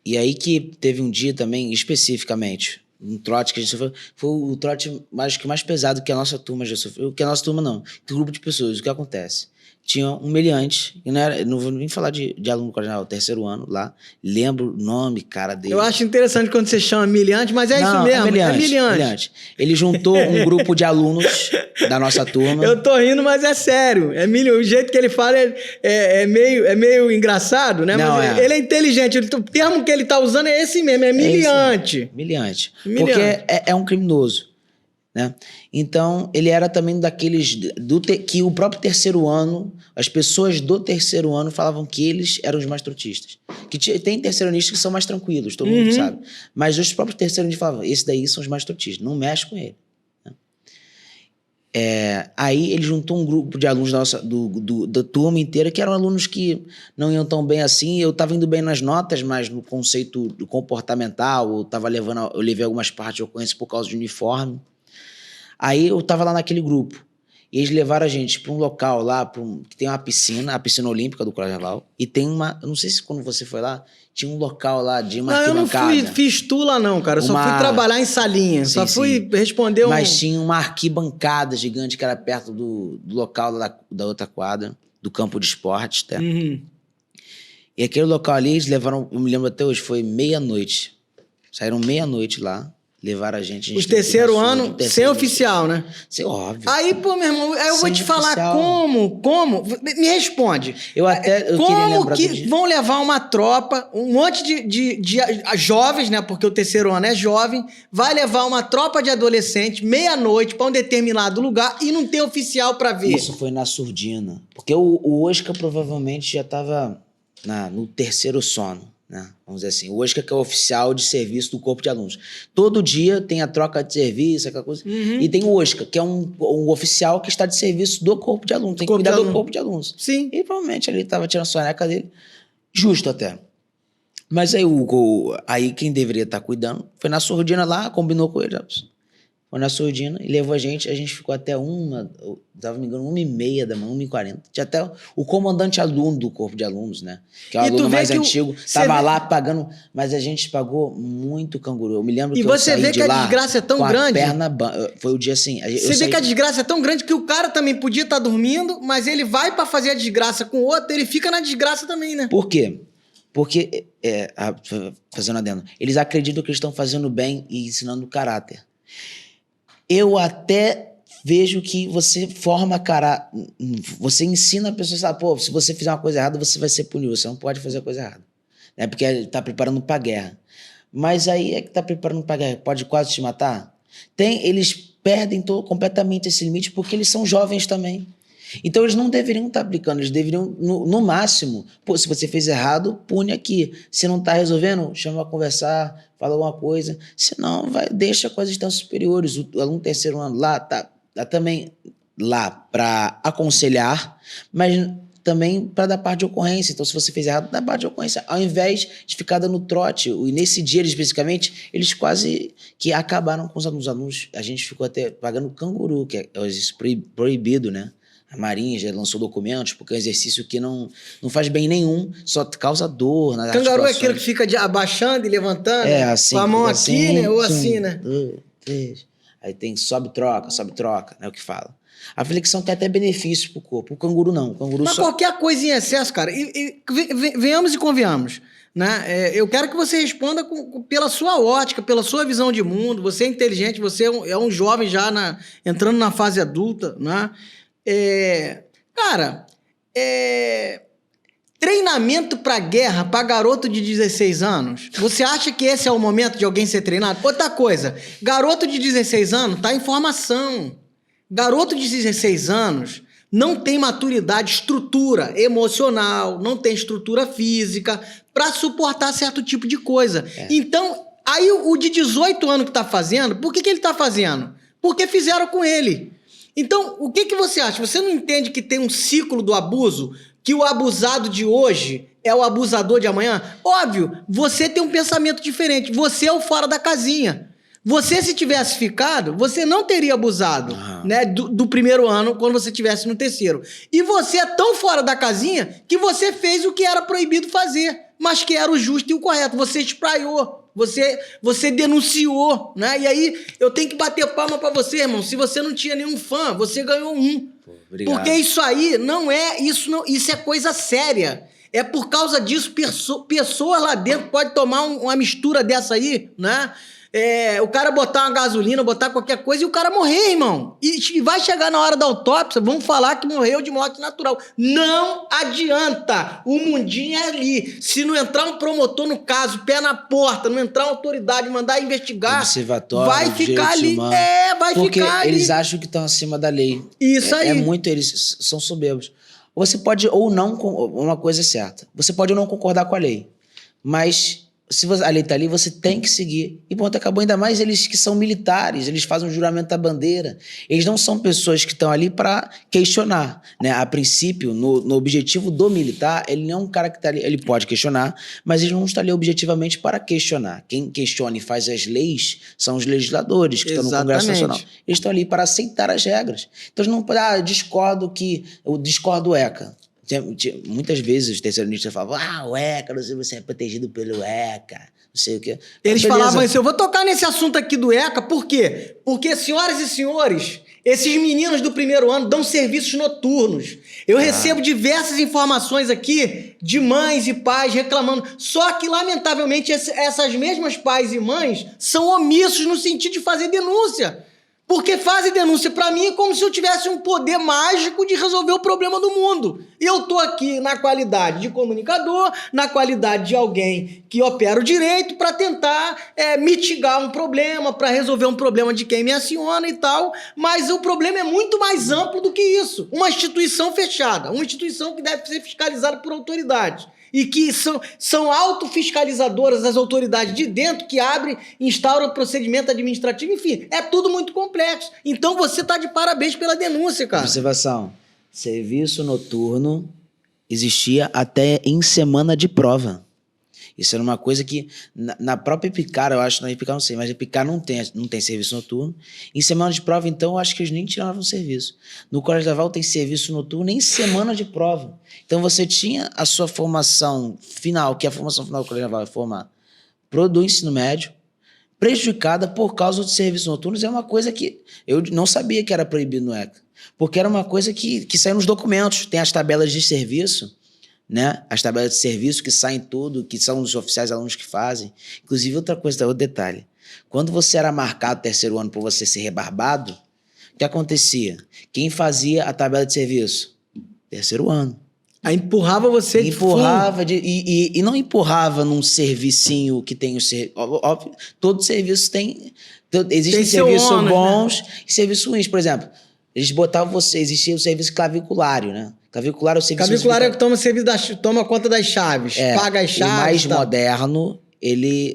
E aí que teve um dia também, especificamente, um trote que a gente sofreu, foi o trote mais pesado que a nossa turma já sofreu. Que a nossa turma não, um grupo de pessoas. O que acontece? tinha um meliante, e não vou nem falar de aluno do Colégio Naval, terceiro ano lá, lembro o nome, cara, dele. Eu acho interessante quando você chama meliante, mas é Não, isso mesmo, meliante, meliante. Ele juntou um grupo de alunos da nossa turma. Eu tô rindo, mas é sério. O jeito que ele fala é meio engraçado, né? Não, mas ele é inteligente. O termo que ele tá usando é esse mesmo, é meliante. Meliante. Porque é um criminoso. Né? Então, ele era também daqueles que o próprio terceiro ano, as pessoas do terceiro ano falavam que eles eram os mais trotistas. Que tem terceiranistas que são mais tranquilos, todo mundo sabe. Mas os próprios terceiranistas falavam, esses daí são os mais trotistas, não mexe com ele. Né? Aí ele juntou um grupo de alunos da turma inteira, que eram alunos que não iam tão bem assim. Eu estava indo bem nas notas, mas no conceito do comportamental, eu levei algumas partes de ocorrência por causa de uniforme. Aí eu tava lá naquele grupo. E eles levaram a gente para um local lá, que tem uma piscina, a piscina olímpica do Colégio Naval. E tem uma... Eu não sei se quando você foi lá, tinha um local lá de uma arquibancada. Eu não fiz tu lá não, cara. Eu só fui trabalhar em salinha. Só fui responder Mas tinha uma arquibancada gigante que era perto do local da outra quadra, do campo de esportes, tá? E aquele local ali, eles levaram... Eu me lembro até hoje, foi meia-noite. Saíram meia-noite lá. Levaram a gente Os terceiro ano, sem oficial, né? Sem óbvio. Aí, pô, meu irmão, eu vou te falar como... Me responde. Eu queria lembrar que vão levar uma tropa, um monte de jovens, né? Porque o terceiro ano é jovem, vai levar uma tropa de adolescentes, meia-noite, para um determinado lugar e não tem oficial para ver. Isso foi na surdina. Porque o Oscar provavelmente já estava no terceiro sono. Né? Vamos dizer assim, o OSCA que é o oficial de serviço do corpo de alunos. Todo dia tem a troca de serviço, aquela coisa. E tem o OSCA, que é um oficial que está de serviço do corpo de alunos. Tem que cuidar do corpo de alunos. Sim. E provavelmente ele estava tirando a soneca dele. Justo até. Mas aí, aí quem deveria estar cuidando foi na surdina lá, combinou com ele. Foi na surdina e levou a gente ficou até estava me engano, 1h30 da manhã, 1h40. Tinha até o comandante aluno do corpo de alunos, né? Que é o aluno mais antigo, estava lá pagando, mas a gente pagou muito canguru. Eu me lembro que eu saí de lá. E você vê que a desgraça é tão grande. Foi o dia assim. Você vê que a desgraça é tão grande que o cara também podia estar dormindo, mas ele vai para fazer a desgraça com o outro, ele fica na desgraça também, né? Por quê? Porque, fazendo adendo, eles acreditam que eles estão fazendo bem e ensinando caráter. Eu até vejo que você forma você ensina a pessoa, sabe, pô, se você fizer uma coisa errada, você vai ser punido, você não pode fazer a coisa errada. Né? Porque está preparando para a guerra. Mas aí é que está preparando para a guerra, pode quase te matar. Eles perdem completamente esse limite porque eles são jovens também. Então eles não deveriam estar aplicando, eles deveriam, no máximo, pô, se você fez errado, pune aqui. Se não está resolvendo, chama para conversar, fala alguma coisa. Se não, deixa com as instâncias superiores. O aluno terceiro ano lá tá também lá para aconselhar, mas também para dar parte de ocorrência. Então, se você fez errado, dá parte de ocorrência. Ao invés de ficar dando trote. E nesse dia, especificamente, eles quase que acabaram com os alunos. A gente ficou até pagando canguru, que é proibido, né? A Marinha já lançou documentos, porque é um exercício que não faz bem nenhum, só causa dor nas articulações. Cangaru é aquele que fica abaixando e levantando, assim, com a mão assim, aqui, né? Ou assim, né? 2, 3. Aí tem sobe, troca, né? O que fala. A flexão tem até benefício pro corpo. O canguru não. O canguru Mas qualquer coisa em excesso, cara, venhamos e convenhamos. Né? Eu quero que você responda pela sua ótica, pela sua visão de mundo. Você é inteligente, você é um jovem já entrando na fase adulta, né? Cara, treinamento pra guerra pra garoto de 16 anos, você acha que esse é o momento de alguém ser treinado? Outra coisa, garoto de 16 anos tá em formação. Garoto de 16 anos não tem maturidade, estrutura emocional, não tem estrutura física para suportar certo tipo de coisa. Então, aí o de 18 anos que tá fazendo, por que ele tá fazendo? Porque fizeram com ele. Então, o que você acha? Você não entende que tem um ciclo do abuso? Que o abusado de hoje é o abusador de amanhã? Óbvio, você tem um pensamento diferente. Você é o fora da casinha. Você, se tivesse ficado, você não teria abusado, né, do primeiro ano, quando você estivesse no terceiro. E você é tão fora da casinha que você fez o que era proibido fazer, mas que era o justo e o correto. Você espraiou. Você denunciou, né? E aí eu tenho que bater palma pra você, irmão. Se você não tinha nenhum fã, você ganhou um. Pô, obrigado. Porque isso aí isso é coisa séria. É por causa disso, pessoas lá dentro podem tomar uma mistura dessa aí, né? O cara botar uma gasolina, botar qualquer coisa e o cara morrer, irmão. E vai chegar na hora da autópsia, vamos falar que morreu de morte natural. Não adianta. O mundinho é ali. Se não entrar um promotor no caso, pé na porta, não entrar uma autoridade, mandar investigar, Observatório, vai ficar ali. humano, Vai porque ficar ali. eles acham que estão acima da lei. Isso aí. Eles são soberbos. Você pode ou não, uma coisa é certa, você pode ou não concordar com a lei, mas se a lei está ali, você tem que seguir. E ponto, acabou. Ainda mais eles que são militares, eles fazem um juramento da bandeira. Eles não são pessoas que estão ali para questionar, né? A princípio, no objetivo do militar, ele não é um cara que está ali, ele pode questionar, mas ele não está ali objetivamente para questionar. Quem questiona e faz as leis são os legisladores que estão no Congresso Nacional. Eles estão ali para aceitar as regras. Então, eles não podem, eu discordo do ECA. Muitas vezes os terceiranistas falavam, o ECA, não sei, você é protegido pelo ECA, não sei o quê. Eles falavam isso. Eu vou tocar nesse assunto aqui do ECA, por quê? Porque, senhoras e senhores, esses meninos do primeiro ano dão serviços noturnos. Eu recebo diversas informações aqui de mães e pais reclamando. Só que, lamentavelmente, essas mesmas pais e mães são omissos no sentido de fazer denúncia. Porque fazem denúncia pra mim como se eu tivesse um poder mágico de resolver o problema do mundo. E eu tô aqui na qualidade de comunicador, na qualidade de alguém que opera o direito para tentar mitigar um problema, para resolver um problema de quem me aciona e tal. Mas o problema é muito mais amplo do que isso. Uma instituição fechada, uma instituição que deve ser fiscalizada por autoridade. E que são autofiscalizadoras as autoridades de dentro que abrem, instauram procedimento administrativo, enfim, é tudo muito complexo. Então você está de parabéns pela denúncia, cara. Observação, serviço noturno existia até em semana de prova. Isso era uma coisa que, na própria Epicar, eu acho, na Epicar não sei, mas a Epicar não tem serviço noturno. Em semana de prova, então, eu acho que eles nem tiravam serviço. No Colégio Naval tem serviço noturno em semana de prova. Então, você tinha a sua formação final, que a formação final do Colégio Naval é formar do ensino médio, prejudicada por causa dos serviços noturnos. É uma coisa que eu não sabia que era proibido no ECA, porque era uma coisa que sai nos documentos. Tem as tabelas de serviço, né? As tabelas de serviço que saem tudo, que são os oficiais alunos que fazem. Inclusive, outra coisa, outro detalhe. Quando você era marcado terceiro ano por você ser rebarbado, o que acontecia? Quem fazia a tabela de serviço? Terceiro ano. Aí empurrava você de empurrava e não empurrava num servicinho que tem o óbvio, todo serviço tem. Existem serviços bons, né? E serviços ruins. Por exemplo, eles botavam você, existia o serviço claviculário, né? Clavicular é o serviço... Clavicular é que toma conta das chaves, paga as chaves.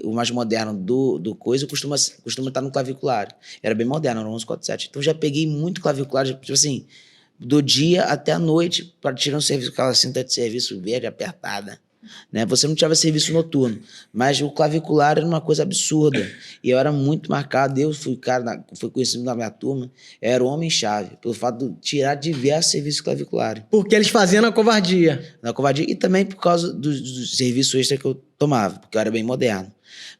O mais moderno do coisa costuma estar no clavicular. Era bem moderno, era 1147. Então já peguei muito clavicular, tipo assim, do dia até a noite, para tirar um serviço, aquela cinta de serviço verde apertada. Né? Você não tinha serviço noturno, mas o clavicular era uma coisa absurda. E eu era muito marcado. Eu fui conhecido na minha turma, eu era o homem-chave, pelo fato de tirar diversos serviços claviculares. Porque eles faziam na covardia. Na covardia e também por causa do serviço extra que eu tomava, porque eu era bem moderno.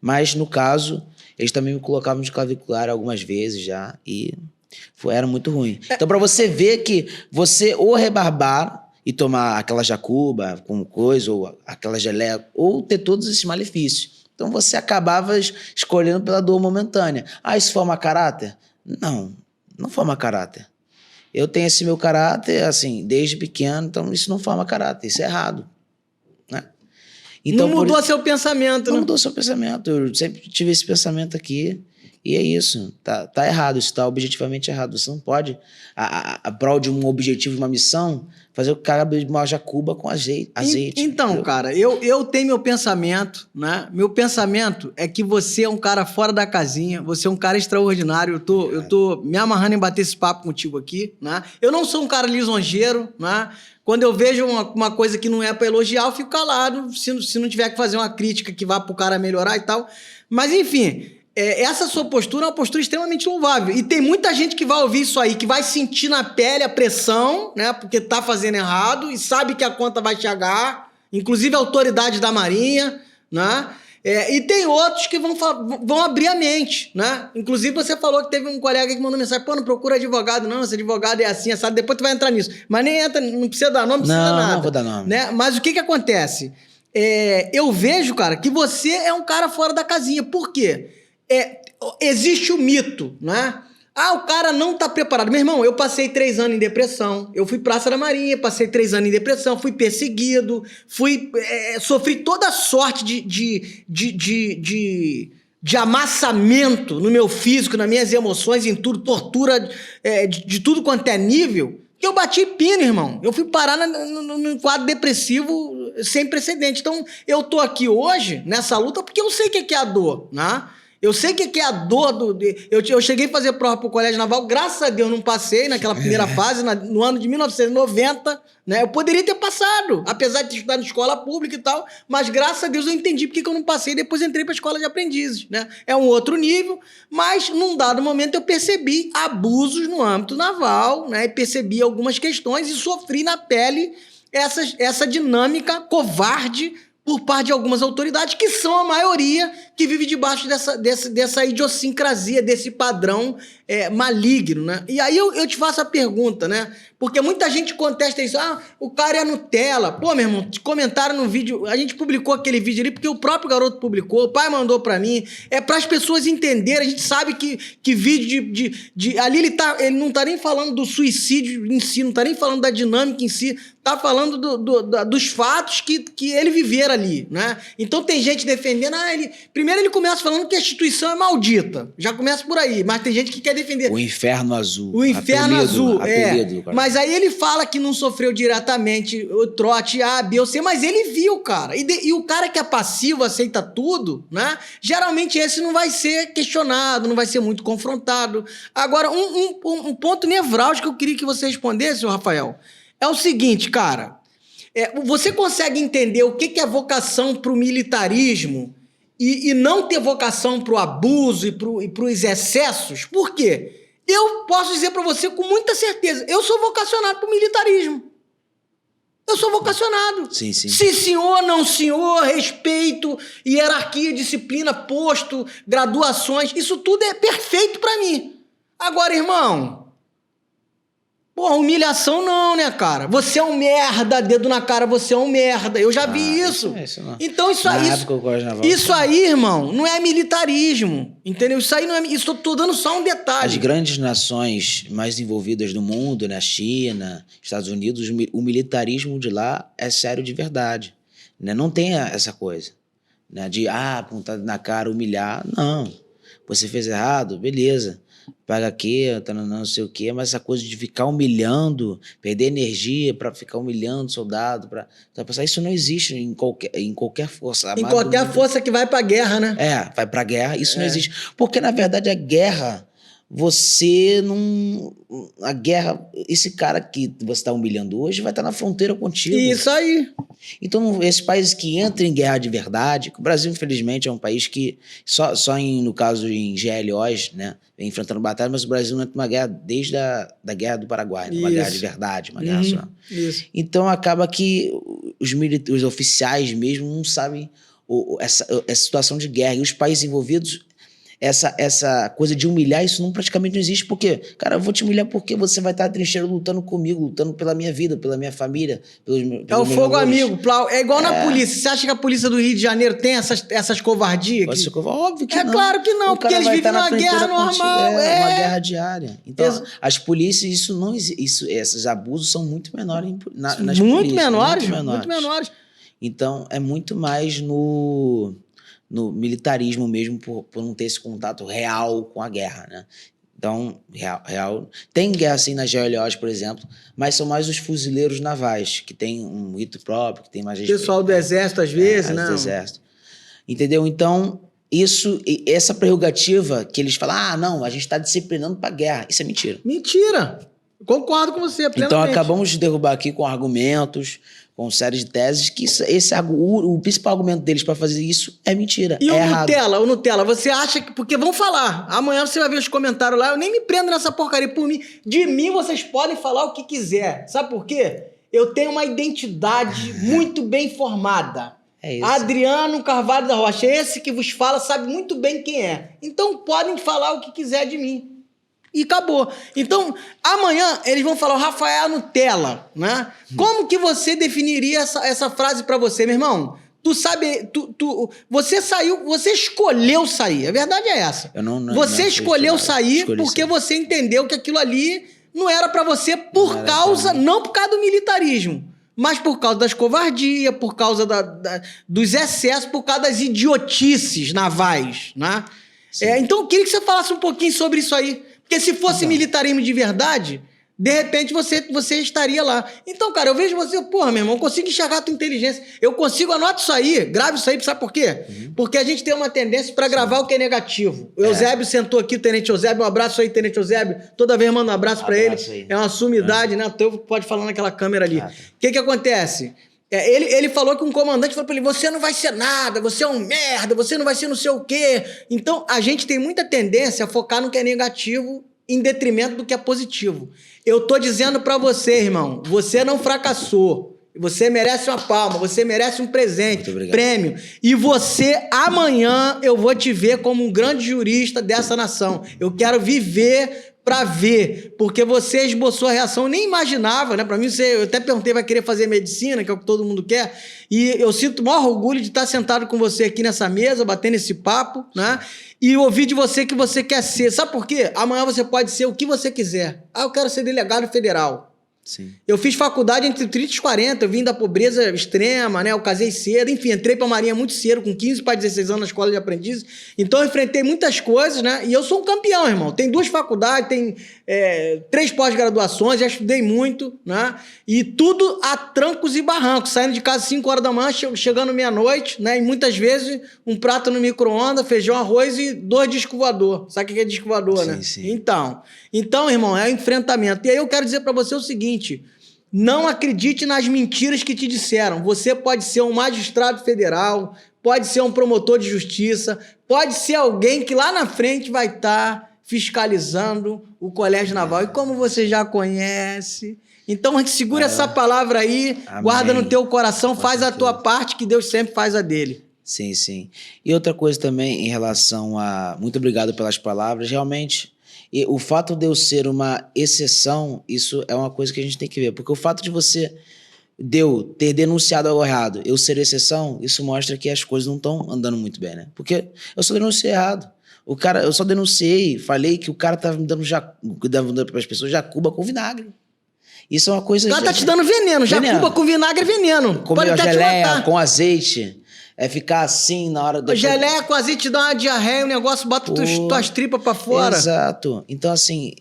Mas, no caso, eles também me colocavam de clavicular algumas vezes já, e era muito ruim. Então, para você ver que você ou rebarbar e tomar aquela jacuba com coisa, ou aquela geleia, ou ter todos esses malefícios. Então você acabava escolhendo pela dor momentânea. Isso forma caráter? Não forma caráter. Eu tenho esse meu caráter, assim, desde pequeno, então isso não forma caráter, isso é errado. Né? Então, não mudou seu pensamento, né? Não mudou seu pensamento, eu sempre tive esse pensamento aqui. E é isso, tá errado, isso tá objetivamente errado. Você não pode, a prol de um objetivo, de uma missão, fazer o cara abrir uma jacuba com azeite. Então, entendeu? Cara, eu tenho meu pensamento, né? Meu pensamento é que você é um cara fora da casinha, você é um cara extraordinário. Eu tô me amarrando em bater esse papo contigo aqui, né? Eu não sou um cara lisonjeiro, né? Quando eu vejo uma coisa que não é para elogiar, eu fico calado, se não tiver que fazer uma crítica que vá pro cara melhorar e tal. Mas, enfim... essa sua postura é uma postura extremamente louvável. E tem muita gente que vai ouvir isso aí, que vai sentir na pele a pressão, né? Porque tá fazendo errado e sabe que a conta vai chegar. Inclusive a autoridade da Marinha, né? E tem outros que vão abrir a mente, né? Inclusive, você falou que teve um colega que mandou mensagem, pô, não procura advogado, não, esse advogado é assim, sabe? Depois tu vai entrar nisso. Mas nem entra, não precisa dar nome, não precisa nada. Não vou dar nome. Né? Mas o que acontece? Eu vejo, cara, que você é um cara fora da casinha. Por quê? Existe o mito, né? O cara não tá preparado. Meu irmão, eu passei 3 anos em depressão. Eu fui Praça da Marinha, passei 3 anos em depressão, fui perseguido, sofri toda sorte de amassamento no meu físico, nas minhas emoções, em tudo, tortura de tudo quanto é nível. Eu bati pino, irmão. Eu fui parar num quadro depressivo sem precedente. Então, eu tô aqui hoje, nessa luta, porque eu sei o que é a dor, né? Eu sei o que é a dor eu cheguei a fazer prova pro Colégio Naval, graças a Deus não passei naquela primeira fase, no ano de 1990, né? Eu poderia ter passado, apesar de estudar em escola pública e tal, mas graças a Deus eu entendi porque que eu não passei, depois entrei pra escola de aprendizes, né? É um outro nível, mas num dado momento eu percebi abusos no âmbito naval, né? E percebi algumas questões e sofri na pele essa dinâmica covarde por parte de algumas autoridades, que são a maioria que vive debaixo dessa idiosincrasia, desse padrão maligno, né? E aí eu te faço a pergunta, né? Porque muita gente contesta isso. O cara é Nutella. Pô, meu irmão, comentaram no vídeo, a gente publicou aquele vídeo ali porque o próprio garoto publicou, o pai mandou pra mim. Para as pessoas entenderem, a gente sabe que vídeo ali ele não tá nem falando do suicídio em si, não tá nem falando da dinâmica em si, tá falando dos fatos que ele viver ali, né? Então tem gente defendendo, primeiro ele começa falando que a instituição é maldita, já começa por aí, mas tem gente que quer defender. O Inferno Azul. O Inferno Azul, apelido, mas aí ele fala que não sofreu diretamente o trote A, B ou C, mas ele viu, cara. E o cara que é passivo, aceita tudo, né? Geralmente esse não vai ser questionado, não vai ser muito confrontado. Agora, um ponto nevrálgico que eu queria que você respondesse, Rafael, é o seguinte, cara. Você consegue entender o que é vocação pro militarismo e não ter vocação pro abuso e pros excessos? Por quê? Eu posso dizer para você com muita certeza, eu sou vocacionado pro militarismo. Eu sou vocacionado. Sim, sim. Se senhor, não senhor, respeito, hierarquia, disciplina, posto, graduações, isso tudo é perfeito para mim. Agora, irmão, humilhação não, né, cara? Você é um merda, dedo na cara, você é um merda. Eu já vi isso. Isso não. Então isso aí, irmão, não é militarismo, entendeu? Isso aí não é... Isso tô dando só um detalhe. As grandes nações mais envolvidas no mundo, né, China, Estados Unidos, o militarismo de lá é sério de verdade, né? Não tem essa coisa, né, de apontar na cara, humilhar. Não. Você fez errado, beleza. Paga aqui, não sei o quê, mas essa coisa de ficar humilhando, perder energia para ficar humilhando soldado, isso não existe em qualquer força armada. Em qualquer força que vai pra guerra, né? Vai pra guerra, isso não existe. Porque, na verdade, a guerra, você não... A guerra, esse cara que você tá humilhando hoje vai estar na fronteira contigo. Isso aí. Então, esses países que entram em guerra de verdade, o Brasil, infelizmente, é um país que, no caso em GLOs, né, vem enfrentando batalha, mas o Brasil não entra numa guerra desde da Guerra do Paraguai, uma guerra de verdade, uma guerra só. Isso. Então, acaba que os oficiais mesmo não sabem essa situação de guerra. E os países envolvidos, essa coisa de humilhar, isso praticamente não existe, porque, cara, eu vou te humilhar porque você vai estar na trincheira lutando comigo, lutando pela minha vida, pela minha família, pelos é o fogo amigo, é igual na polícia. Você acha que a polícia do Rio de Janeiro tem essas covardias? Óbvio que não. É claro que não, porque eles vivem numa guerra normal. Uma guerra diária. Então, as polícias, isso não existe. Esses abusos são muito menores nas polícias. Muito menores. Então, é muito mais no militarismo mesmo, por não ter esse contato real com a guerra, né? Então, real. Tem guerra assim nas GLOs, por exemplo, mas são mais os fuzileiros navais, que tem um rito próprio, que tem mais... Pessoal do exército, às vezes, né? Do exército. Entendeu? Então, essa prerrogativa que eles falam, não, a gente está disciplinando para guerra, isso é mentira. Mentira! Concordo com você plenamente. Então, acabamos de derrubar aqui com argumentos, com série de teses, que o principal argumento deles para fazer isso é mentira. E o Nutella, você acha que... Porque vão falar, amanhã você vai ver os comentários lá, eu nem me prendo nessa porcaria por mim. De mim vocês podem falar o que quiser. Sabe por quê? Eu tenho uma identidade muito bem formada. É isso. Adriano Carvalho da Rocha, esse que vos fala sabe muito bem quem é. Então podem falar o que quiser de mim. E acabou. Então, amanhã eles vão falar o Rafael Nutella, né? Como que você definiria essa frase pra você, meu irmão? Tu sabe, você saiu, você escolheu sair. A verdade é essa. Você escolheu sair porque você entendeu que aquilo ali não era pra você não por causa do militarismo, mas por causa das covardias, por causa dos excessos, por causa das idiotices navais, né? Então eu queria que você falasse um pouquinho sobre isso aí. Porque se fosse militarismo de verdade, de repente você estaria lá. Então, cara, eu vejo você, porra, meu irmão, eu consigo enxergar a tua inteligência. Eu consigo, anotar isso aí, grave isso aí, sabe por quê? Porque a gente tem uma tendência para gravar o que é negativo. O Eusébio sentou aqui, o Tenente Eusébio, um abraço aí, Tenente Eusébio. Toda vez manda um abraço para ele. Aí. É uma sumidade, né? Então pode falar naquela câmera ali. O que acontece? Ele falou que um comandante falou pra ele, você não vai ser nada, você é um merda, você não vai ser não sei o quê. Então, a gente tem muita tendência a focar no que é negativo em detrimento do que é positivo. Eu tô dizendo pra você, irmão, você não fracassou. Você merece uma palma, você merece um presente, prêmio. E você, amanhã, eu vou te ver como um grande jurista dessa nação. Eu quero viver pra ver, porque você esboçou a reação, eu nem imaginava, né? Pra mim, eu até perguntei, vai querer fazer medicina, que é o que todo mundo quer, e eu sinto o maior orgulho de estar sentado com você aqui nessa mesa, batendo esse papo, né? E ouvir de você que você quer ser. Sabe por quê? Amanhã você pode ser o que você quiser. Ah, eu quero ser delegado federal. Sim. Eu fiz faculdade entre 30 e 40, eu vim da pobreza extrema, né? Eu casei cedo, enfim, entrei pra Marinha muito cedo, com 15 para 16 anos na escola de aprendizes. Então eu enfrentei muitas coisas, né? E eu sou um campeão, irmão. Tem 2 faculdades, tem 3 pós-graduações, já estudei muito, né? E tudo a trancos e barrancos, saindo de casa às 5 horas da manhã, chegando meia-noite, né? E muitas vezes um prato no micro-ondas, feijão, arroz e 2 disco voador. Sabe o que é disco voador, né? Sim. Então, irmão, é enfrentamento. E aí eu quero dizer pra você o seguinte: não acredite nas mentiras que te disseram. Você pode ser um magistrado federal, pode ser um promotor de justiça, pode ser alguém que lá na frente vai estar fiscalizando o Colégio Naval. E como você já conhece, então segura essa palavra aí, amém. Guarda no teu coração, faz a tua parte, que Deus sempre faz a dele. Sim, sim. E outra coisa também em relação a... Muito obrigado pelas palavras. Realmente, o fato de eu ser uma exceção, isso é uma coisa que a gente tem que ver. Porque o fato de eu ter denunciado algo errado, eu ser exceção, isso mostra que as coisas não estão andando muito bem, né? Porque eu só denunciei errado. Eu só denunciei, falei que o cara estava me dando para as pessoas jacuba com vinagre. Isso é uma coisa... O cara tá te dando veneno. Jacuba com vinagre é veneno. Comer geleia com azeite... ficar assim na hora... Geleia com azeite dá uma diarreia, o negócio bota tuas tripas pra fora. Exato. Então, assim,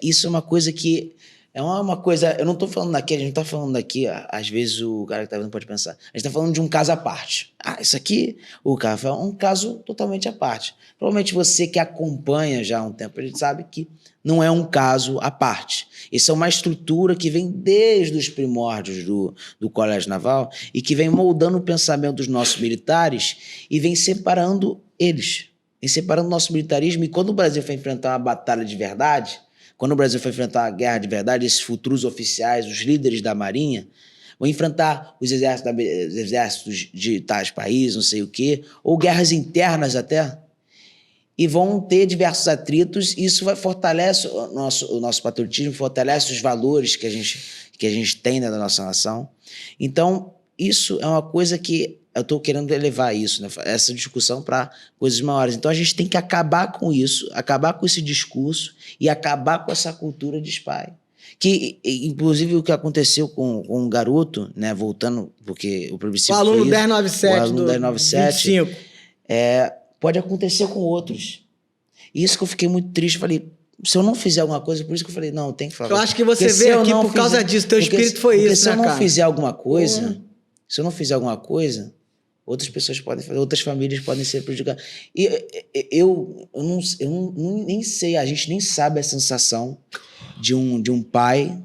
isso é uma coisa que... É uma coisa... Eu não tô falando daqui, a gente não tá falando daqui, às vezes o cara que tá vendo pode pensar. A gente tá falando de um caso à parte. Isso aqui, o cara é um caso totalmente à parte. Provavelmente você que acompanha já há um tempo, a gente sabe que não é um caso à parte. Isso é uma estrutura que vem desde os primórdios do Colégio Naval e que vem moldando o pensamento dos nossos militares e vem separando eles. Vem separando o nosso militarismo. E quando o Brasil foi enfrentar uma batalha de verdade, quando o Brasil foi enfrentar uma guerra de verdade, esses futuros oficiais, os líderes da Marinha, vão enfrentar os exércitos de tais países, não sei o quê, ou guerras internas até, e vão ter diversos atritos, e isso fortalece o nosso patriotismo, fortalece os valores que a gente tem, né, da nossa nação. Então, isso é uma coisa que eu estou querendo elevar isso, né, essa discussão para coisas maiores. Então, a gente tem que acabar com isso, acabar com esse discurso e acabar com essa cultura de spy. Que, inclusive, o que aconteceu com um garoto, né, voltando, porque o princípio foi isso, 1097 o aluno 1097, 25. Pode acontecer com outros. Isso que eu fiquei muito triste, falei, se eu não fizer alguma coisa, por isso que eu falei, não, tem que falar. Eu acho que você veio aqui por causa disso, teu espírito foi isso, né, se eu não fizer alguma coisa, se eu não fizer alguma coisa, outras pessoas podem fazer, outras famílias podem ser prejudicadas. E eu nem sei, a gente nem sabe a sensação de um pai,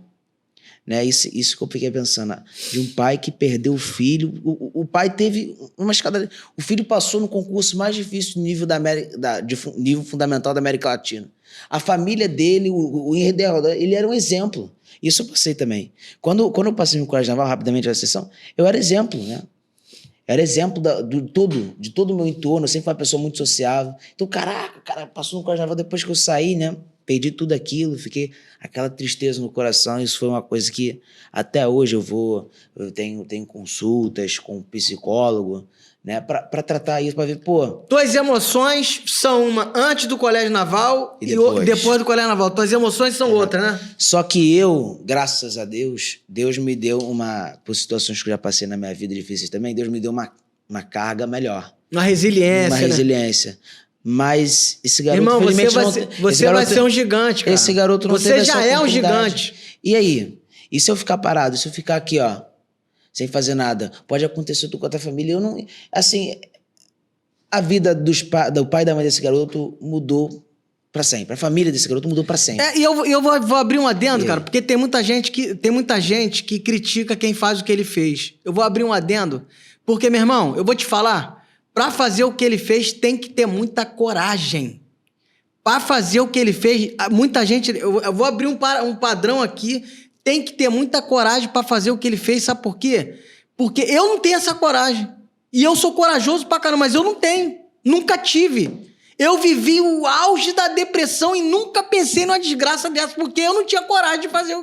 né? Isso que eu fiquei pensando, de um pai que perdeu o filho. O pai teve uma escada. O filho passou no concurso mais difícil de nível fundamental da América Latina. A família dele, o enredo, ele era um exemplo. Isso eu passei também. Quando eu passei no Colégio Naval, rapidamente a sessão, eu era exemplo, né? Era exemplo de todo o meu entorno. Eu sempre fui uma pessoa muito sociável. Então, caraca, cara, passou no colégio naval depois que eu saí, né? Perdi tudo aquilo, fiquei aquela tristeza no coração. Isso foi uma coisa que até hoje eu tenho consultas com um psicólogo, né? Pra tratar isso, pra ver, pô. Tuas emoções são uma antes do colégio naval E depois do colégio naval. Tuas emoções são outra, né? Só que eu, graças a Deus, Deus me deu por situações que eu já passei na minha vida difíceis também, Deus me deu uma carga melhor. Uma resiliência, Uma né? resiliência. Mas esse garoto, Irmão, infelizmente, você vai ser um gigante, cara. Esse garoto não Você teve já essa é um oportunidade. gigante. E aí? E se eu ficar parado? Se eu ficar aqui, ó, sem fazer nada? Pode acontecer tudo com a tua família. Eu não... Assim, a vida do pai e da mãe desse garoto mudou pra sempre. A família desse garoto mudou pra sempre. E eu vou abrir um adendo, cara, porque tem muita gente que critica quem faz o que ele fez. Eu vou abrir um adendo, porque, meu irmão, eu vou te falar, pra fazer o que ele fez tem que ter muita coragem. Pra fazer o que ele fez, muita gente... Eu vou abrir um padrão aqui, tem que ter muita coragem pra fazer o que ele fez, sabe por quê? Porque eu não tenho essa coragem. E eu sou corajoso pra caramba, mas eu não tenho. Nunca tive. Eu vivi o auge da depressão e nunca pensei numa desgraça dessa, porque eu não tinha coragem de fazer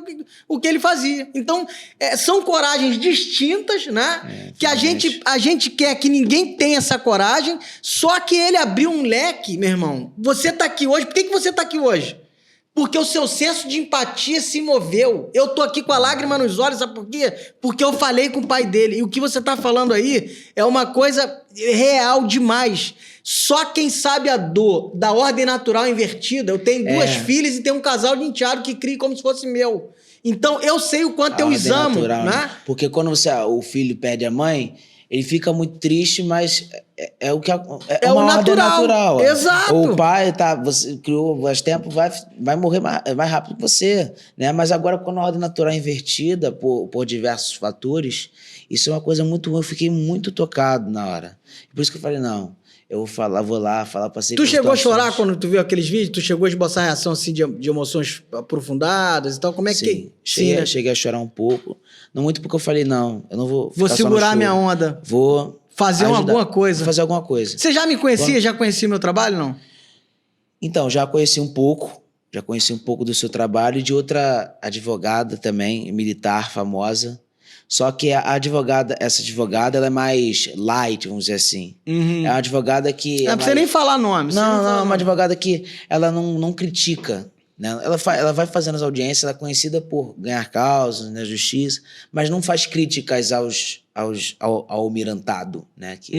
o que ele fazia. Então, são coragens distintas, né? Que a gente quer que ninguém tenha essa coragem, só que ele abriu um leque, meu irmão. Você tá aqui hoje, por que você tá aqui hoje? Porque o seu senso de empatia se moveu. Eu tô aqui com a lágrima nos olhos, sabe por quê? Porque eu falei com o pai dele. E o que você tá falando aí é uma coisa real demais. Só quem sabe a dor da ordem natural invertida. Eu tenho duas filhas e tenho um casal de enteado que cria como se fosse meu. Então, eu sei o quanto eu os amo, natural, né? Porque quando o filho perde a mãe, ele fica muito triste, mas é o que é o uma ordem natural. natural. Exato. O pai você criou mais tempo, vai morrer mais rápido que você, né? Mas agora quando a ordem natural é invertida por diversos fatores, isso é uma coisa muito ruim. Eu fiquei muito tocado na hora. Por isso que eu falei, não, eu vou lá falar pra você. Tu chegou a chorar quando tu viu aqueles vídeos? Tu chegou a esboçar a reação assim, de emoções aprofundadas e tal? Como é que... Sim, cheguei a chorar um pouco. Não muito porque eu falei, não, eu não vou Vou segurar minha onda. Vou fazer alguma coisa. Vou fazer alguma coisa. Você já me conhecia? Já conhecia meu trabalho, não? Então, já conheci um pouco do seu trabalho e de outra advogada também, militar, famosa. Só que essa advogada, ela é mais light, vamos dizer assim. Uhum. É uma advogada que... Não precisa nem falar nome. Não, é uma advogada que ela não critica, né? Ela vai fazendo as audiências, ela é conhecida por ganhar causas na justiça, mas não faz críticas ao almirantado, né? Que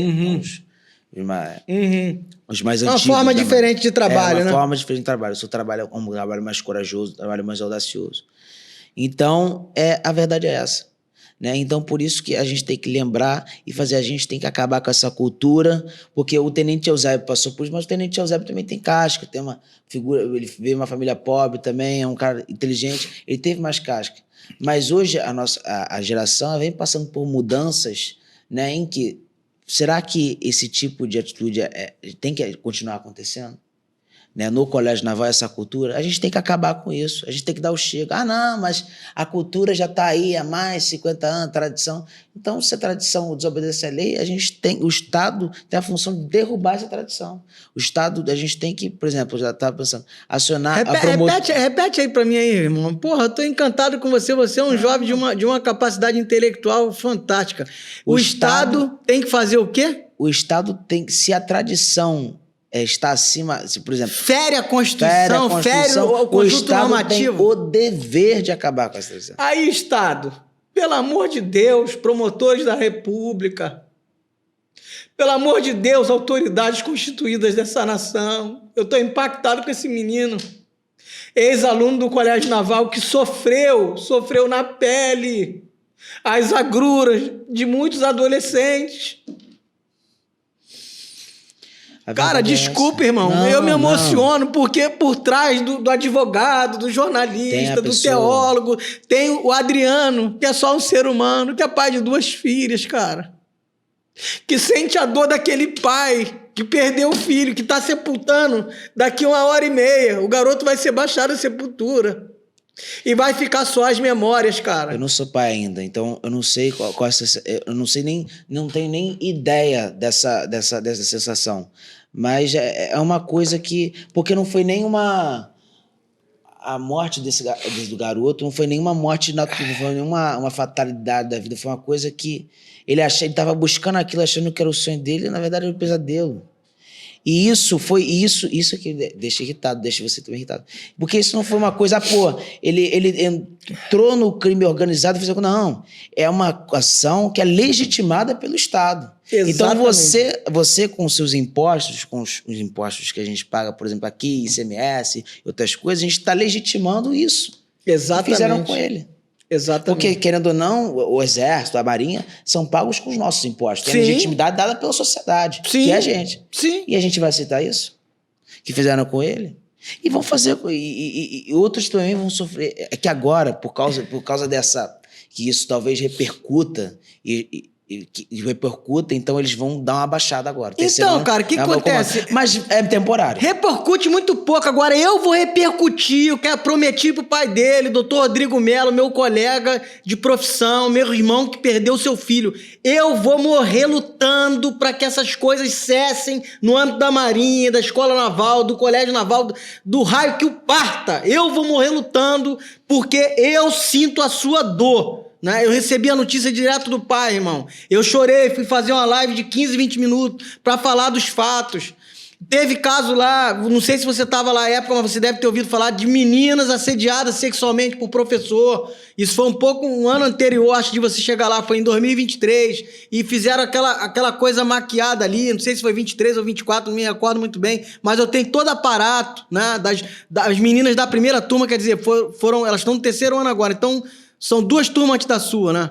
os mais antigos. Uma forma diferente de trabalho, né? Uma forma diferente de trabalho. O seu trabalho é um trabalho mais corajoso, um trabalho mais audacioso. Então, a verdade é essa. Né? Então, por isso que a gente tem que lembrar e a gente tem que acabar com essa cultura, porque o Tenente Eusébio passou por isso, mas o Tenente Eusébio também tem casca, tem uma figura, ele veio de uma família pobre também, é um cara inteligente, ele teve mais casca. Mas hoje a geração vem passando por mudanças, né, em que, será que esse tipo de atitude tem que continuar acontecendo? Né, no Colégio Naval, essa cultura, a gente tem que acabar com isso, a gente tem que dar o chego. Ah, não, mas a cultura já está aí há mais de 50 anos, tradição. Então, se a tradição desobedece a lei, o Estado tem a função de derrubar essa tradição. O Estado, a gente tem que, por exemplo, eu já estava pensando, acionar a promotoria... Repete aí para mim aí, irmão. Porra, eu tô encantado com você, você é um jovem de uma capacidade intelectual fantástica. O Estado tem que fazer o quê? O Estado tem que, se a tradição... está acima, por exemplo... Fere a Constituição, fere o conjunto normativo. Tem o dever de acabar com essa tradição. Aí, Estado, pelo amor de Deus, promotores da República, pelo amor de Deus, autoridades constituídas dessa nação, eu estou impactado com esse menino, ex-aluno do Colégio Naval, que sofreu na pele as agruras de muitos adolescentes. Cara, desculpa, irmão. Eu me emociono porque por trás do advogado, do jornalista, do teólogo, tem o Adriano, que é só um ser humano, que é pai de 2 filhas, cara. Que sente a dor daquele pai que perdeu o filho, que está sepultando daqui 1h30. O garoto vai ser baixado à sepultura. E vai ficar só as memórias, cara. Eu não sou pai ainda, então eu não sei qual eu não sei nem, não tenho nem ideia dessa sensação. Mas é uma coisa que, porque não foi nenhuma, a morte do garoto não foi nenhuma morte natural, não foi nenhuma uma fatalidade da vida, foi uma coisa que ele estava buscando aquilo, achando que era o sonho dele, e na verdade era um pesadelo. E isso que deixa irritado, deixa você também irritado. Porque isso não foi uma coisa, ele entrou no crime organizado e fez algo. Não, é uma ação que é legitimada pelo Estado. Exatamente. Então você com os seus impostos, com os impostos que a gente paga, por exemplo, aqui, ICMS e outras coisas, a gente está legitimando isso. Exatamente. Que fizeram com ele. Exatamente. Porque, querendo ou não, o Exército, a Marinha, são pagos com os nossos impostos. Tem a legitimidade dada pela sociedade, que é a gente. Sim. E a gente vai aceitar isso? Que fizeram com ele? E vão fazer... E outros também vão sofrer. É que agora, por causa dessa... Que isso talvez repercuta então eles vão dar uma baixada agora. Então, cara, o que acontece? Mas é temporário. Repercute muito pouco. Agora eu vou repercutir, eu prometi pro pai dele, doutor Rodrigo Melo, meu colega de profissão, meu irmão que perdeu seu filho. Eu vou morrer lutando para que essas coisas cessem no âmbito da Marinha, da Escola Naval, do Colégio Naval, do raio que o parta. Eu vou morrer lutando porque eu sinto a sua dor. Eu recebi a notícia direto do pai, irmão. Eu chorei, fui fazer uma live de 15, 20 minutos para falar dos fatos. Teve caso lá, não sei se você estava lá na época, mas você deve ter ouvido falar de meninas assediadas sexualmente por professor. Isso foi um ano anterior, acho, de você chegar lá, foi em 2023. E fizeram aquela coisa maquiada ali, não sei se foi 23 ou 24, não me recordo muito bem. Mas eu tenho todo aparato, né, das meninas da primeira turma, quer dizer, elas estão no terceiro ano agora, então... São 2 turmas antes da sua, né?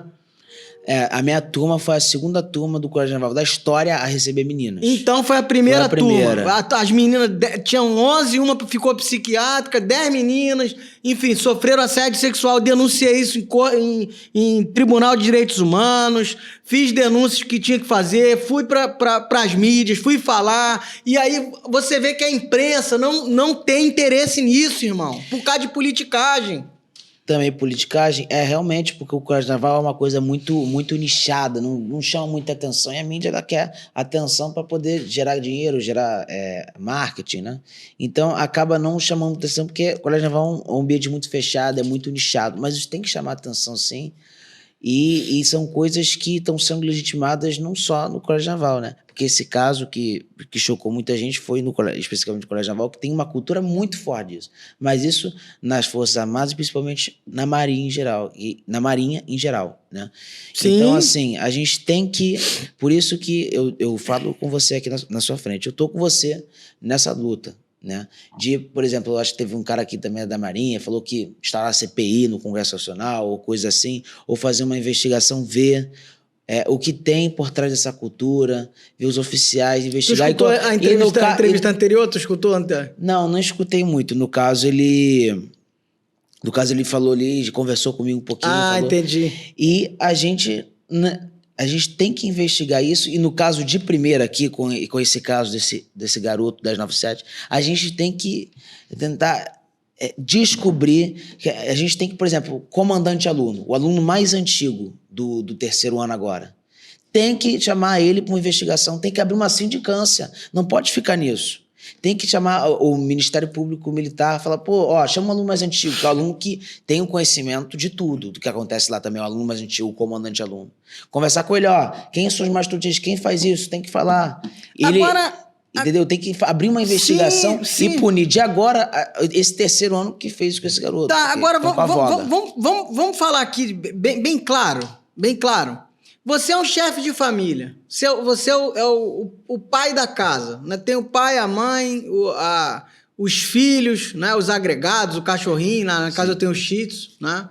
A minha turma foi a segunda turma do Colégio Naval da história a receber meninas. Então foi a primeira turma. As meninas tinham 11, uma ficou psiquiátrica, 10 meninas, enfim, sofreram assédio sexual. Denunciei isso em Tribunal de Direitos Humanos, fiz denúncias que tinha que fazer, fui para as mídias, fui falar. E aí você vê que a imprensa não tem interesse nisso, irmão, por causa de politicagem. Também politicagem, realmente, porque o Colégio Naval é uma coisa muito, muito nichada, não chama muita atenção, e a mídia ela quer atenção para poder gerar dinheiro, gerar marketing, né? Então acaba não chamando atenção, porque o Colégio Naval é um ambiente muito fechado, é muito nichado, mas isso tem que chamar atenção, sim. E são coisas que estão sendo legitimadas não só no Colégio Naval, né? Porque esse caso que chocou muita gente foi especificamente no Colégio Naval, que tem uma cultura muito forte disso. Mas isso nas Forças Armadas, principalmente na Marinha em geral, né? Sim. Então, assim, a gente tem que... Por isso que eu falo com você aqui na sua frente. Eu tô com você nessa luta, né? Por exemplo, eu acho que teve um cara aqui também da Marinha, falou que instalar a CPI no Congresso Nacional, ou coisa assim, ou fazer uma investigação, ver o que tem por trás dessa cultura, ver os oficiais, investigar. Tu escutou a entrevista anterior? Tu escutou antes? Não escutei muito. No caso, ele falou ali, conversou comigo um pouquinho. Entendi. E a gente tem que investigar isso, e no caso de primeira aqui, com esse caso desse garoto das 97, a gente tem que tentar descobrir, que a gente tem que, por exemplo, comandante-aluno, o aluno mais antigo do terceiro ano agora, tem que chamar ele para uma investigação, tem que abrir uma sindicância, não pode ficar nisso. Tem que chamar o Ministério Público Militar, falar, chama o aluno mais antigo, que é o aluno que tem o conhecimento de tudo, do que acontece lá também, o aluno mais antigo, o comandante-aluno. Conversar com ele, quem são os mastodontes, quem faz isso, tem que falar. Entendeu? Tem que abrir uma investigação e punir de agora esse terceiro ano que fez com esse garoto. Tá, agora vamos falar aqui bem claro, bem claro. Você é um chefe de família, você é o pai da casa, né? Tem o pai, a mãe, os filhos, né? Os agregados, o cachorrinho, na casa eu tenho os shih tzus, né?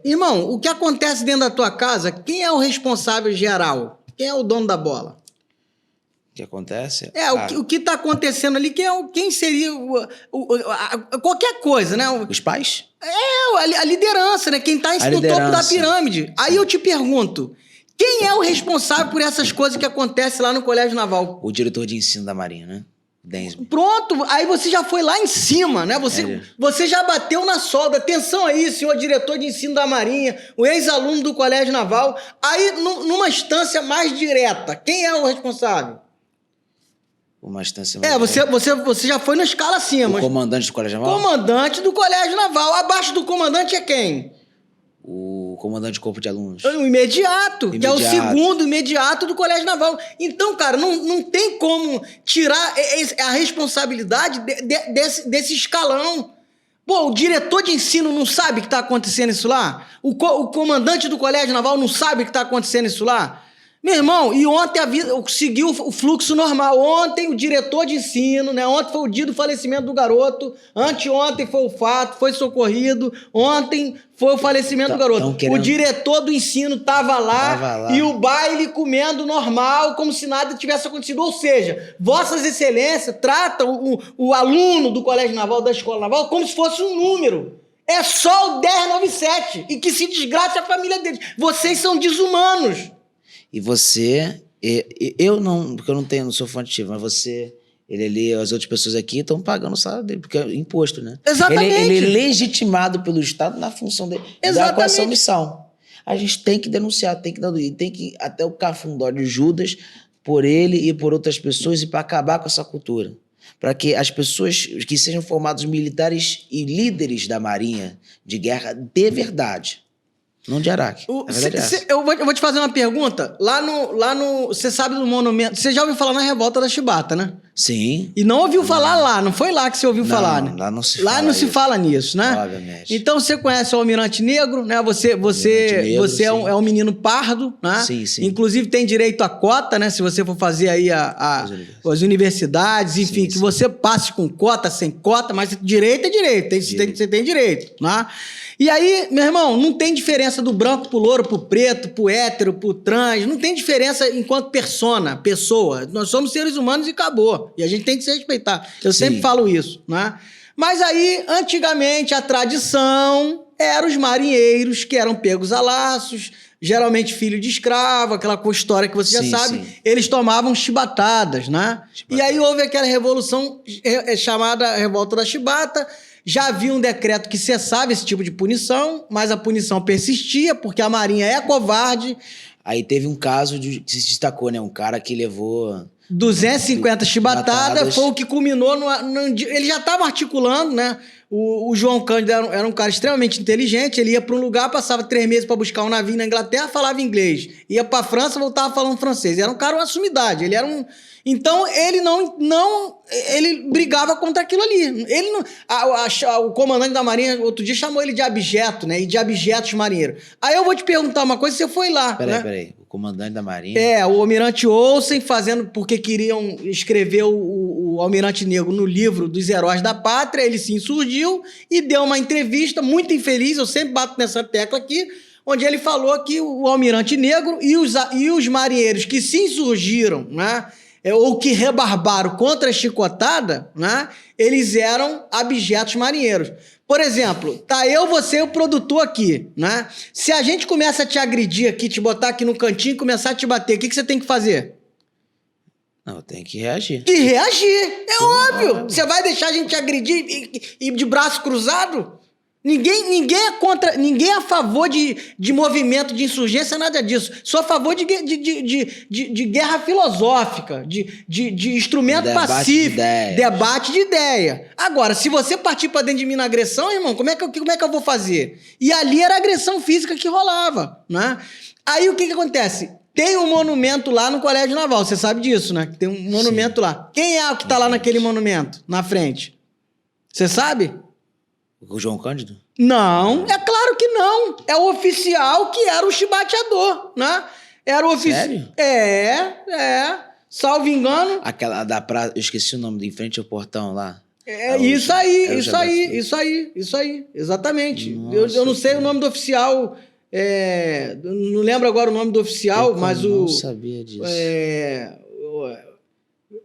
Irmão, o que acontece dentro da tua casa, quem é o responsável geral? Quem é o dono da bola? O que acontece? O que está acontecendo ali, quem seria qualquer coisa, né? Os pais? A liderança, né? Quem está no topo da pirâmide. Aí eu te pergunto, quem é o responsável por essas coisas que acontecem lá no Colégio Naval? O diretor de ensino da Marinha, né? Densme. Pronto, aí você já foi lá em cima, né? Você já bateu na solda. Atenção aí, senhor diretor de ensino da Marinha, o ex-aluno do Colégio Naval. Aí, numa instância mais direta, quem é o responsável? Uma instância você já foi na escala acima. O comandante do Colégio Naval? Comandante do Colégio Naval. Abaixo do comandante é quem? O comandante de corpo de alunos. O imediato, que é o segundo imediato do Colégio Naval. Então, cara, não tem como tirar a responsabilidade desse escalão. Pô, o diretor de ensino não sabe que está acontecendo isso lá? O comandante do Colégio Naval não sabe que está acontecendo isso lá? Meu irmão, e ontem seguiu o fluxo normal. Ontem o diretor de ensino, né? Ontem foi o dia do falecimento do garoto. Anteontem foi o fato, foi socorrido. Ontem foi o falecimento do garoto. O diretor do ensino tava lá e o baile comendo normal, como se nada tivesse acontecido. Ou seja, Vossas Excelências tratam o aluno do Colégio Naval, da Escola Naval, como se fosse um número. É só o 1097 e que se desgrace a família deles. Vocês são desumanos. E você, eu não, porque eu não sou fonte ativa, mas você, ele ali, as outras pessoas aqui estão pagando o salário dele, porque é imposto, né? Exatamente. Ele é legitimado pelo Estado na função dele. Exatamente. Com essa missão. A gente tem que denunciar, tem que ir até o cafundó de Judas por ele e por outras pessoas e para acabar com essa cultura. Para que as pessoas que sejam formados militares e líderes da Marinha de guerra de verdade. Não de Araque. Eu vou te fazer uma pergunta. Lá no. Você sabe do monumento. Você já ouviu falar na revolta da Chibata, né? Sim. E não ouviu falar lá, não foi lá que você ouviu falar, né? Lá não se fala. Lá não se fala nisso, né? Obviamente. Então você conhece o Almirante Negro, né? Você é um menino pardo, né? Sim, sim. Inclusive tem direito à cota, né? Se você for fazer aí as universidades, enfim, que você passe com cota, sem cota, mas direito é direito. Você tem direito, né? E aí, meu irmão, não tem diferença do branco pro louro, pro preto, pro hétero, pro trans. Não tem diferença enquanto pessoa. Nós somos seres humanos e acabou. E a gente tem que se respeitar. Eu sempre falo isso, né? Mas aí, antigamente, a tradição era os marinheiros que eram pegos a laços, geralmente filho de escravo, aquela história que você já sabe. Sim. Eles tomavam chibatadas, né? E aí houve aquela revolução chamada Revolta da Chibata. Já havia um decreto que cessava esse tipo de punição, mas a punição persistia, porque a Marinha é covarde. Aí teve um caso que se destacou, né? Um cara que levou 250 chibatadas, foi o que culminou ele já estava articulando, né? O João Cândido era um cara extremamente inteligente, ele ia para um lugar, passava 3 meses para buscar um navio na Inglaterra, falava inglês. Ia para a França, voltava falando francês. Era um cara, uma sumidade. Ele era um... Então, ele ele brigava contra aquilo ali. Ele não, o comandante da Marinha, outro dia, chamou ele de abjeto, né? E de abjetos marinheiros. Aí eu vou te perguntar uma coisa, você foi lá, Peraí. O comandante da Marinha... o Almirante Olsen fazendo... Porque queriam escrever o Almirante Negro no livro dos Heróis da Pátria, ele se insurgiu e deu uma entrevista muito infeliz, eu sempre bato nessa tecla aqui, onde ele falou que o Almirante Negro e os marinheiros que se insurgiram, né? Ou que rebarbaram contra a chicotada, né? Eles eram abjetos marinheiros. Por exemplo, você e o produtor aqui, né? Se a gente começa a te agredir aqui, te botar aqui no cantinho e começar a te bater, o que você tem que fazer? Não, tem que reagir. E reagir, é óbvio. Você vai deixar a gente te agredir e de braço cruzado? Ninguém é contra, ninguém é a favor de movimento de insurgência, nada disso. Sou a favor de guerra filosófica, de instrumento pacífico, debate de ideia. Agora, se você partir para dentro de mim na agressão, irmão, como é que eu vou fazer? E ali era agressão física que rolava, né? Aí o que acontece? Tem um monumento lá no Colégio Naval, você sabe disso, né? Tem um monumento lá. Quem é o que está lá naquele monumento, na frente? Você sabe? O João Cândido? Não, é claro que não. É o oficial que era o chibateador, né? Era o oficial. Sério? Salvo engano. Aquela da praça, eu esqueci o nome, de em frente ao portão lá. Isso aí, exatamente. Nossa, eu não sei o nome do oficial, não lembro agora o nome do oficial, mas não sabia disso.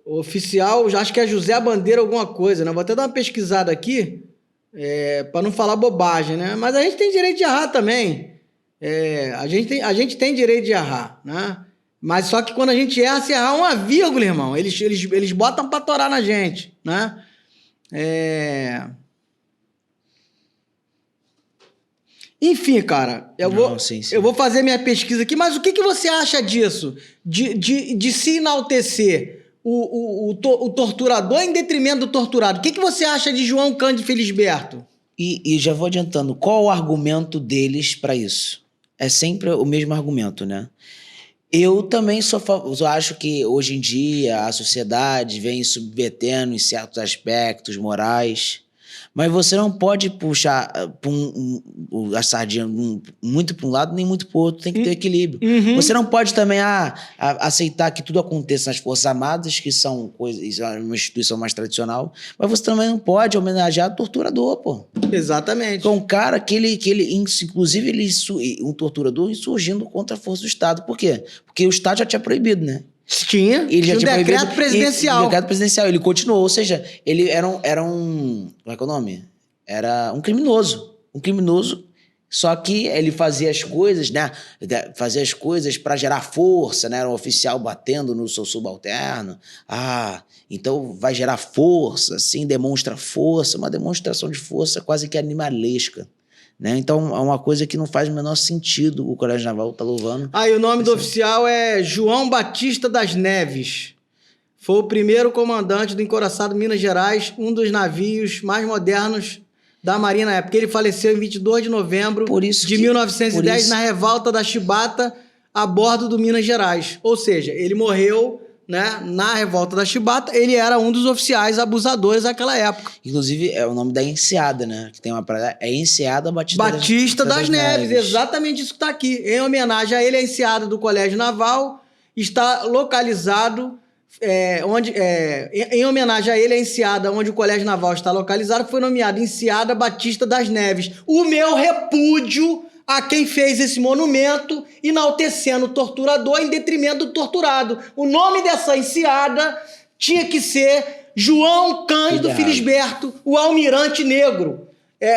O oficial, acho que é José Bandeira alguma coisa, né? Vou até dar uma pesquisada aqui. Para não falar bobagem, né? Mas a gente tem direito de errar também. A gente tem direito de errar, né? Mas só que quando a gente erra, se errar uma vírgula, irmão, eles botam pra torar na gente, né? Enfim, cara, eu vou fazer minha pesquisa aqui, mas o que você acha disso? De se enaltecer o torturador em detrimento do torturado. O que você acha de João Cândido Felisberto? E já vou adiantando, qual o argumento deles para isso? É sempre o mesmo argumento, né? Eu também eu acho que hoje em dia a sociedade vem subvertendo em certos aspectos morais, mas você não pode puxar a sardinha muito para um lado nem muito para o outro, tem que ter equilíbrio. Uhum. Você não pode também aceitar que tudo aconteça nas Forças Armadas, que são uma instituição mais tradicional, mas você também não pode homenagear o torturador, pô. Exatamente. Então, um cara que inclusive, um torturador insurgindo contra a força do Estado. Por quê? Porque o Estado já tinha proibido, né? Tinha um decreto presidencial. Decreto presidencial. Ele continuou, ou seja, ele era um... Como é que é o nome? Era um criminoso. Um criminoso, só que ele fazia as coisas, né? Fazia as coisas para gerar força, né? Era um oficial batendo no seu subalterno. Então vai gerar força, assim, demonstra força. Uma demonstração de força quase que animalesca. Né? Então, é uma coisa que não faz o menor sentido o Colégio Naval tá louvando. E o nome do oficial é João Batista das Neves. Foi o primeiro comandante do encouraçado Minas Gerais, um dos navios mais modernos da Marinha na época. Ele faleceu em 22 de novembro de 1910 na revolta da Chibata, a bordo do Minas Gerais. Ou seja, ele morreu... Né? Na revolta da Chibata, ele era um dos oficiais abusadores daquela época. Inclusive, é o nome da enseada, né? Que tem uma parada, é Enseada Batista das Neves. Exatamente isso que está aqui. Em homenagem a ele, a enseada do Colégio Naval está localizado... em homenagem a ele, a enseada onde o Colégio Naval está localizado, foi nomeada Enseada Batista das Neves. O meu repúdio a quem fez esse monumento, enaltecendo o torturador em detrimento do torturado. O nome dessa enseada tinha que ser João Cândido Felisberto, o Almirante Negro.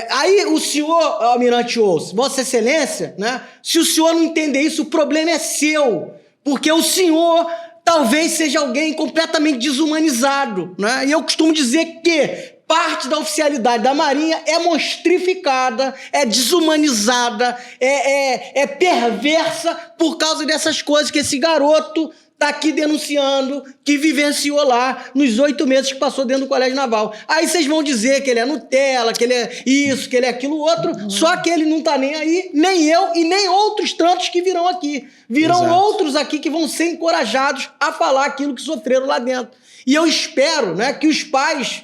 Aí o senhor, Almirante Ouço, Vossa Excelência, né? Se o senhor não entender isso, o problema é seu, porque o senhor talvez seja alguém completamente desumanizado, né? E eu costumo dizer que parte da oficialidade da Marinha é monstrificada, é desumanizada, é perversa por causa dessas coisas que esse garoto está aqui denunciando, que vivenciou lá nos 8 meses que passou dentro do Colégio Naval. Aí vocês vão dizer que ele é Nutella, que ele é isso, que ele é aquilo outro, só que ele não está nem aí, nem eu e nem outros tantos que virão aqui. Virão outros aqui que vão ser encorajados a falar aquilo que sofreram lá dentro. E eu espero, né, que os pais...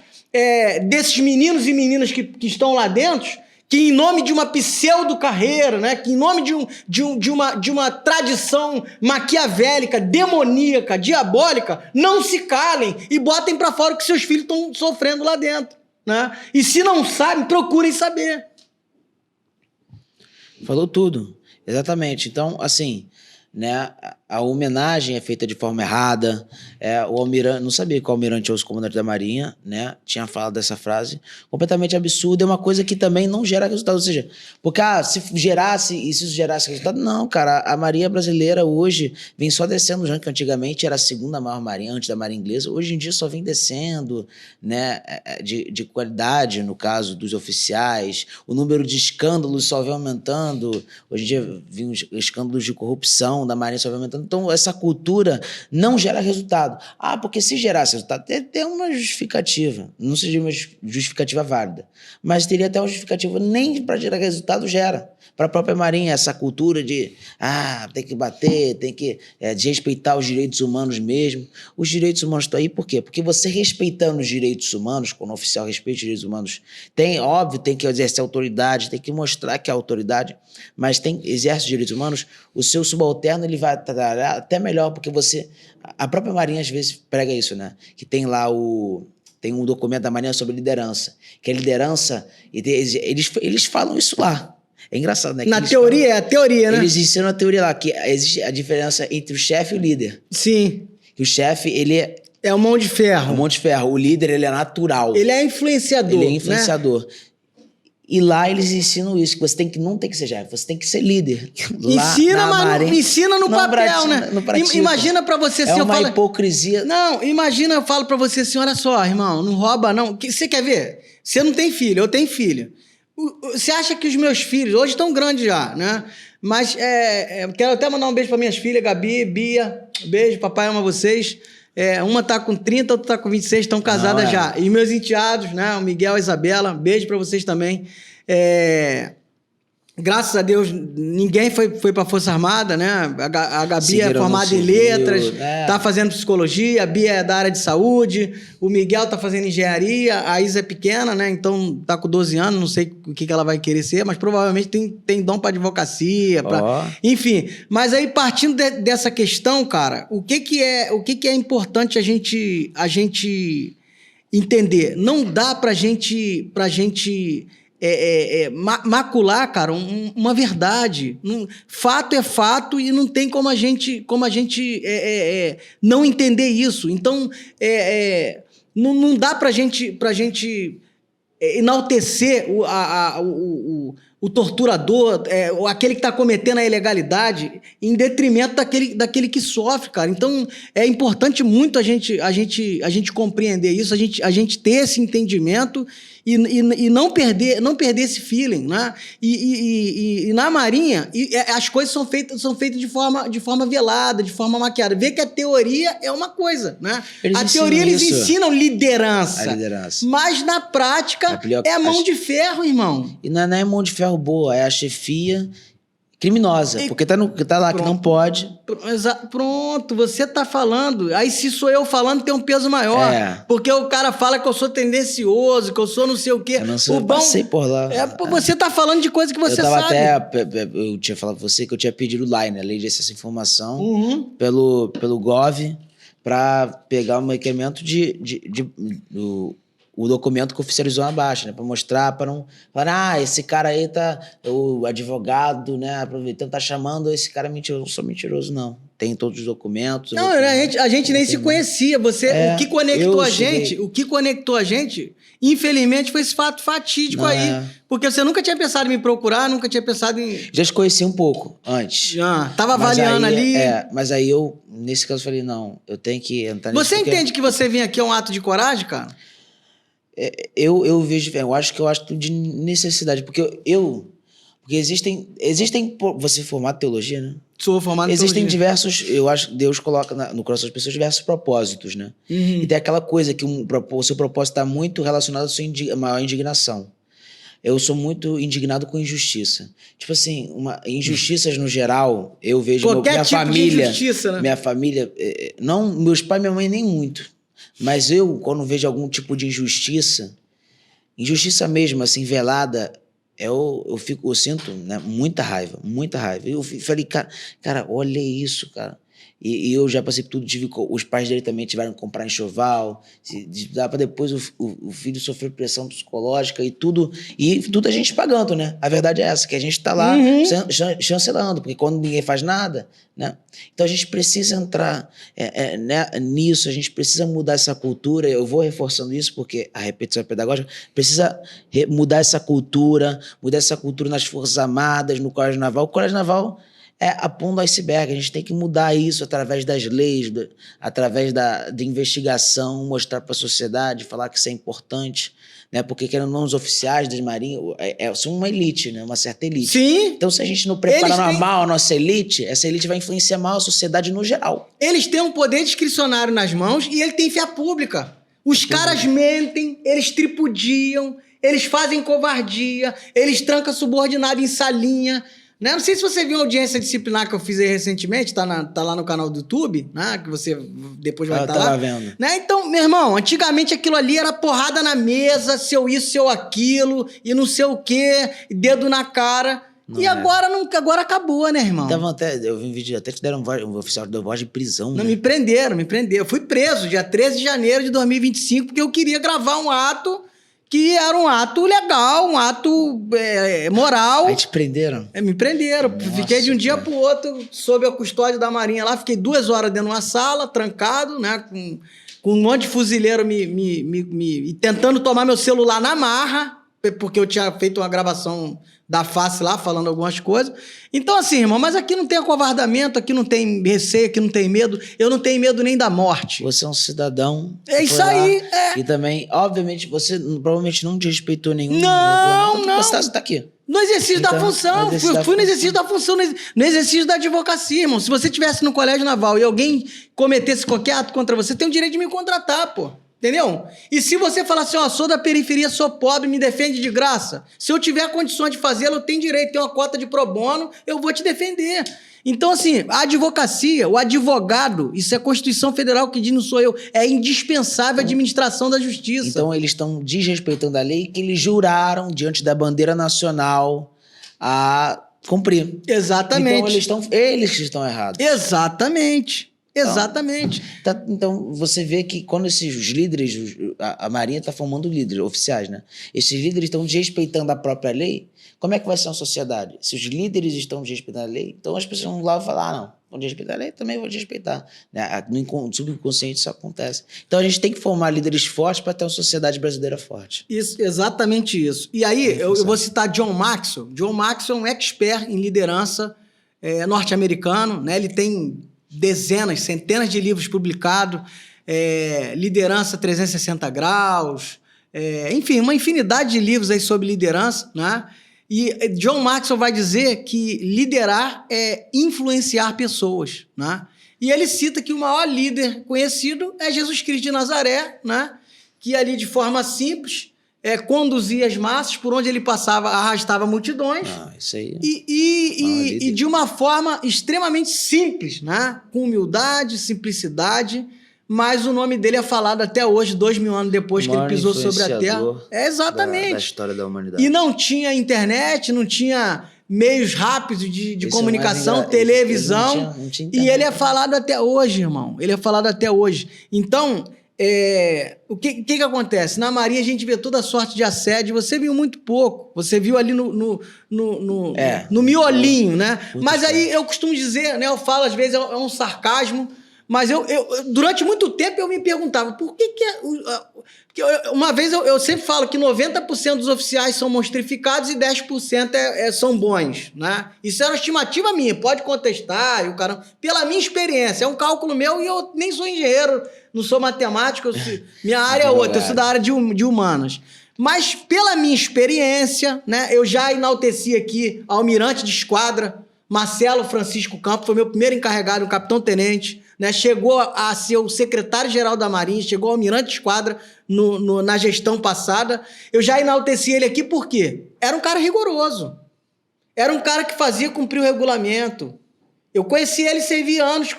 desses meninos e meninas que estão lá dentro, que em nome de uma pseudo-carreira, né, que em nome de uma tradição maquiavélica, demoníaca, diabólica, não se calem e botem para fora o que seus filhos estão sofrendo lá dentro. Né? E se não sabem, procurem saber. Falou tudo, exatamente. Então, assim... Né? A homenagem é feita de forma errada. O almirante, não sabia que o almirante Ouço, comandante da Marinha, né, tinha falado dessa frase, completamente absurda. É uma coisa que também não gera resultado. Ou seja, porque se isso gerasse resultado, não, cara. A Marinha brasileira hoje vem só descendo o ranking. Antigamente era a segunda maior marinha, antes da Marinha Inglesa. Hoje em dia só vem descendo, né, de qualidade, no caso dos oficiais. O número de escândalos só vem aumentando. Hoje em dia vem os escândalos de corrupção da Marinha só vai aumentando. Então, essa cultura não gera resultado. Porque se gerasse resultado, tem uma justificativa. Não seria uma justificativa válida. Mas teria até uma justificativa. Nem para gerar resultado gera. Para a própria Marinha, essa cultura de tem que bater, tem que desrespeitar os direitos humanos mesmo. Os direitos humanos estão aí por quê? Porque você respeitando os direitos humanos, quando o oficial respeita os direitos humanos, óbvio, tem que exercer autoridade, tem que mostrar que é autoridade, mas exerce os direitos humanos, o seu subalterno ele vai trabalhar até melhor, porque a própria Marinha às vezes prega isso, né? Que tem lá tem um documento da Marinha sobre liderança, que a liderança, eles falam isso lá. É engraçado, né? Na teoria, é a teoria, né? Eles ensinam a teoria lá, que existe a diferença entre o chefe e o líder. Sim. Que o chefe, ele é o mão de ferro. É o mão de ferro. O líder, ele é natural. Ele é influenciador. Ele é influenciador. Né? E lá eles ensinam isso, que você não tem que ser chefe, você tem que ser líder. Lá, Ensina, mas não ensina no papel, né? Não pratica. Imagina pra você assim, é uma hipocrisia. Não, imagina, eu falo pra você assim, olha só, irmão, não rouba não. Você quer ver? Você não tem filho, eu tenho filho. Você acha que os meus filhos, hoje estão grandes já, né? Mas quero até mandar um beijo para minhas filhas, Gabi, Bia. Beijo, papai ama vocês. Uma tá com 30, outra tá com 26, estão casadas já. E meus enteados, né? O Miguel e a Isabela, beijo para vocês também. Graças a Deus, ninguém foi para a Força Armada, né? A Gabi é formada em letras, tá fazendo psicologia, a Bia é da área de saúde, o Miguel tá fazendo engenharia, a Isa é pequena, né? Então tá com 12 anos, não sei o que ela vai querer ser, mas provavelmente tem dom para advocacia, enfim. Mas aí, partindo dessa questão, cara, o que é importante a gente entender? Não dá pra gente macular, cara, uma verdade. Fato é fato e não tem como a gente não entender isso. Então, não dá pra gente enaltecer o torturador, aquele que está cometendo a ilegalidade, em detrimento daquele que sofre, cara. Então, é importante muito a gente compreender isso, a gente ter esse entendimento e não perder esse feeling, né? E na Marinha, as coisas são feitas de forma velada, de forma maquiada. Vê que a teoria é uma coisa, né? Eles ensinam liderança. Mas na prática é mão de ferro, irmão. E não é mão de ferro boa, é a chefia criminosa, porque tá lá pronto, que não pode. Pronto, você tá falando. Aí se sou eu falando, tem um peso maior. Porque o cara fala que eu sou tendencioso, que eu sou não sei o quê. Eu passei por lá. Você tá falando de coisa que você sabe. Eu tinha falado pra você que eu tinha pedido o LAI, né? Lei de Acesso à Informação, pelo Gov, para pegar um requerimento o documento que oficializou na baixa, né? Para mostrar, para não falar, esse cara aí o advogado, né? Aproveitando, tá chamando esse cara mentiroso. Não sou mentiroso, não. Tem todos os documentos. Não, a gente nem se conhecia. O que conectou a gente, infelizmente, foi esse fato fatídico aí. Porque você nunca tinha pensado em me procurar, nunca tinha pensado em... Já te conheci um pouco antes. Já, tava avaliando ali. Mas aí eu, nesse caso, falei, não, eu tenho que entrar nisso. Você entende que você vir aqui é um ato de coragem, cara? Eu vejo, eu acho de necessidade, porque existem, você é formado em teologia, né? Sou formado em teologia. Existem diversos, eu acho que Deus coloca no coração das pessoas diversos propósitos, né? E tem aquela coisa que o seu propósito está muito relacionado à sua maior indignação. Eu sou muito indignado com injustiça. Tipo assim, injustiças no geral, eu vejo minha família, de injustiça, né? Minha família, não, meus pais e minha mãe nem muito. Mas quando vejo algum tipo de injustiça mesmo, assim, velada, eu sinto, né, muita raiva. Eu falei, cara, olha isso, cara. E eu já passei por tudo, os pais dele também tiveram que comprar enxoval, dá para depois o filho sofrer pressão psicológica e tudo a gente pagando, né? A verdade é essa, que a gente tá lá chancelando, porque quando ninguém faz nada, né? Então a gente precisa entrar nisso, a gente precisa mudar essa cultura. Eu vou reforçando isso porque a repetição pedagógica precisa mudar essa cultura nas Forças Armadas, no Colégio Naval. O Colégio Naval a ponta do iceberg. A gente tem que mudar isso através das leis, através da investigação, mostrar para a sociedade, falar que isso é importante, né? Porque, querendo ou não, os oficiais das Marinhas são uma elite, né? Uma certa elite. Sim. Então, se a gente não preparar mal a nossa elite, essa elite vai influenciar mal a sociedade no geral. Eles têm um poder discricionário nas mãos e ele tem fé pública. Os caras mentem, eles tripudiam, eles fazem covardia, eles trancam subordinado em salinha. Né? Não sei se você viu a audiência disciplinar que eu fiz aí recentemente, tá lá no canal do YouTube, né? Que você depois vai estar lá. Vendo. Né? Então, meu irmão, antigamente aquilo ali era porrada na mesa, seu isso, seu aquilo, e não sei o quê, dedo na cara. Não, e agora acabou, né, irmão? Eu vi um vídeo, até que deram um oficial deu voz de prisão. Não, né? me prenderam. Eu fui preso dia 13 de janeiro de 2025 porque eu queria gravar um ato que era um ato legal, um ato moral. Aí te prenderam? Me prenderam. Nossa, fiquei de um dia pro outro sob a custódia da Marinha lá. Fiquei 2 horas dentro de uma sala, trancado, né? Com um monte de fuzileiro me tentando tomar meu celular na marra. porque eu tinha feito uma gravação da face lá, falando algumas coisas. Então, assim, irmão, mas aqui não tem acovardamento, aqui não tem receio, aqui não tem medo. Eu não tenho medo nem da morte. Você é um cidadão. É isso aí, E também, obviamente, você provavelmente não desrespeitou nenhum. Não. Você tá aqui. No exercício da função. Fui no exercício da função, no exercício da advocacia, irmão. Se você estivesse no colégio naval e alguém cometesse qualquer ato contra você, tem o direito de me contratar, pô. Entendeu? E se você falar assim, ó, sou da periferia, sou pobre, me defende de graça. Se eu tiver condições de fazê-lo, eu tenho direito, tenho uma cota de pro bono, eu vou te defender. Então, assim, a advocacia, o advogado, isso é a Constituição Federal que diz, não sou eu, é indispensável a administração da justiça. Então, eles estão desrespeitando a lei que eles juraram diante da bandeira nacional a cumprir. Exatamente. Então, eles que estão errados. Exatamente. Então, você vê que quando esses líderes, a Marinha está formando líderes oficiais, né? Esses líderes estão desrespeitando a própria lei, como é que vai ser uma sociedade? Se os líderes estão desrespeitando a lei, então as pessoas vão lá falar, não, vão desrespeitar a lei, também vou desrespeitar. No subconsciente isso acontece. Então a gente tem que formar líderes fortes para ter uma sociedade brasileira forte. Isso, exatamente isso. E aí, eu vou citar John Maxwell. John Maxwell é um expert em liderança norte-americano, né? Ele tem dezenas, centenas de livros publicados, Liderança 360 Graus, enfim, uma infinidade de livros aí sobre liderança, né? E John Maxwell vai dizer que liderar é influenciar pessoas, né? E ele cita que o maior líder conhecido é Jesus Cristo de Nazaré, né? Que ali de forma simples conduzia as massas, por onde ele passava, arrastava multidões. Isso aí. E de uma forma extremamente simples, né? Com humildade, simplicidade, mas o nome dele é falado até hoje, 2000 anos depois que ele pisou sobre a Terra. Exatamente. Da história da humanidade. E não tinha internet, não tinha meios rápidos de comunicação, televisão. Não tinha internet, e ele é falado até hoje, irmão. Ele é falado até hoje. Então, o que acontece? Na Marinha a gente vê toda sorte de assédio, você viu muito pouco. Você viu ali no miolinho, né? Mas aí eu costumo dizer, né? Eu falo, às vezes, é um sarcasmo. Mas durante muito tempo eu me perguntava por que porque uma vez eu sempre falo que 90% dos oficiais são monstrificados e 10% são bons, né? Isso era uma estimativa minha, pode contestar, e o caramba, pela minha experiência, é um cálculo meu e eu nem sou engenheiro, não sou matemático, minha área é outra, eu sou da área de humanas. Mas pela minha experiência, né, eu já enalteci aqui almirante de esquadra, Marcelo Francisco Campos, foi meu primeiro encarregado, o capitão-tenente, né? Chegou a ser o secretário-geral da Marinha, chegou ao almirante de esquadra na gestão passada. Eu já enalteci ele aqui por quê? Era um cara rigoroso. Era um cara que fazia cumprir o regulamento. Eu conheci ele, servi anos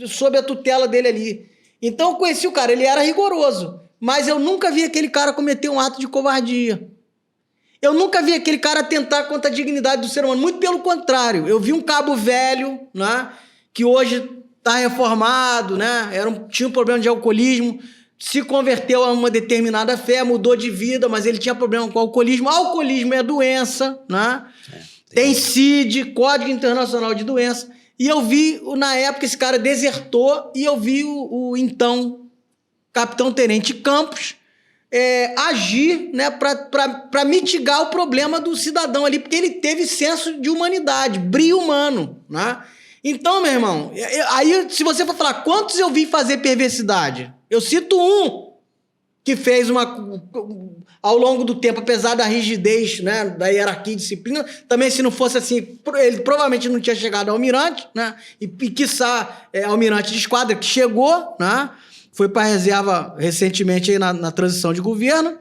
sob a tutela dele ali. Então eu conheci o cara, ele era rigoroso. Mas eu nunca vi aquele cara cometer um ato de covardia. Eu nunca vi aquele cara atentar contra a dignidade do ser humano. Muito pelo contrário. Eu vi um cabo velho, né, que hoje está reformado, né, tinha um problema de alcoolismo, se converteu a uma determinada fé, mudou de vida, mas ele tinha problema com o alcoolismo. Alcoolismo é doença, né? Tem CID, Código Internacional de Doença. E eu vi, na época, esse cara desertou e eu vi o então capitão-tenente Campos agir, né, para mitigar o problema do cidadão ali, porque ele teve senso de humanidade, brio humano, né? Então, meu irmão, aí se você for falar quantos eu vi fazer perversidade, eu cito um que fez ao longo do tempo, apesar da rigidez, né, da hierarquia e disciplina, também se não fosse assim, ele provavelmente não tinha chegado ao almirante, né, e quiçá almirante de esquadra, que chegou, né, foi para a reserva recentemente aí na transição de governo.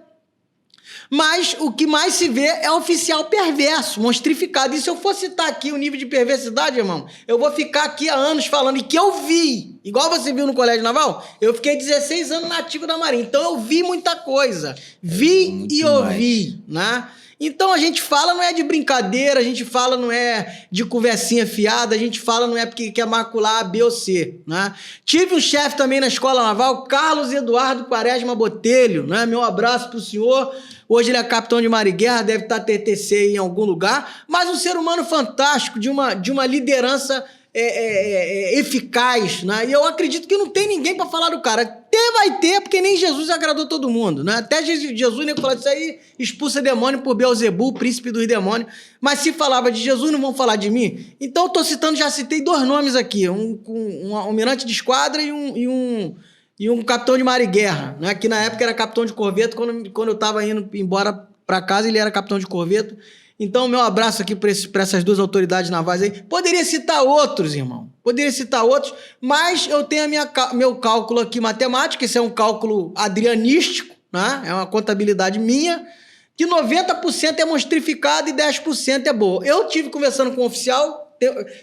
Mas o que mais se vê é oficial perverso, monstrificado. E se eu for citar aqui o nível de perversidade, irmão, eu vou ficar aqui há anos falando, e que eu vi, igual você viu no Colégio Naval, eu fiquei 16 anos nativo da Marinha, então eu vi muita coisa. Vi e ouvi, né? Então a gente fala não é de brincadeira, a gente fala não é de conversinha fiada, a gente fala não é porque quer macular A, B ou C, né? Tive um chefe também na Escola Naval, Carlos Eduardo Quaresma Botelho, né? Meu abraço pro senhor. Hoje ele é capitão de mar e guerra, deve estar TTC em algum lugar, mas um ser humano fantástico, de uma liderança eficaz, né? E eu acredito que não tem ninguém para falar do cara. Vai ter, porque nem Jesus agradou todo mundo, né? Até Jesus, né, falou isso aí, expulsa demônio por Beelzebul, príncipe dos demônios. Mas se falava de Jesus, não vão falar de mim? Então eu tô citando, já citei 2 nomes aqui, um almirante de esquadra e um capitão de mar e guerra, né? Que na época era capitão de corveto, quando eu tava indo embora para casa, ele era capitão de corveto. Então, meu abraço aqui para essas 2 autoridades navais aí. Poderia citar outros, irmão. Poderia citar outros, mas eu tenho meu cálculo aqui matemático, esse é um cálculo adrianístico, né? É uma contabilidade minha, que 90% é monstrificado e 10% é boa. Eu tive conversando com um oficial,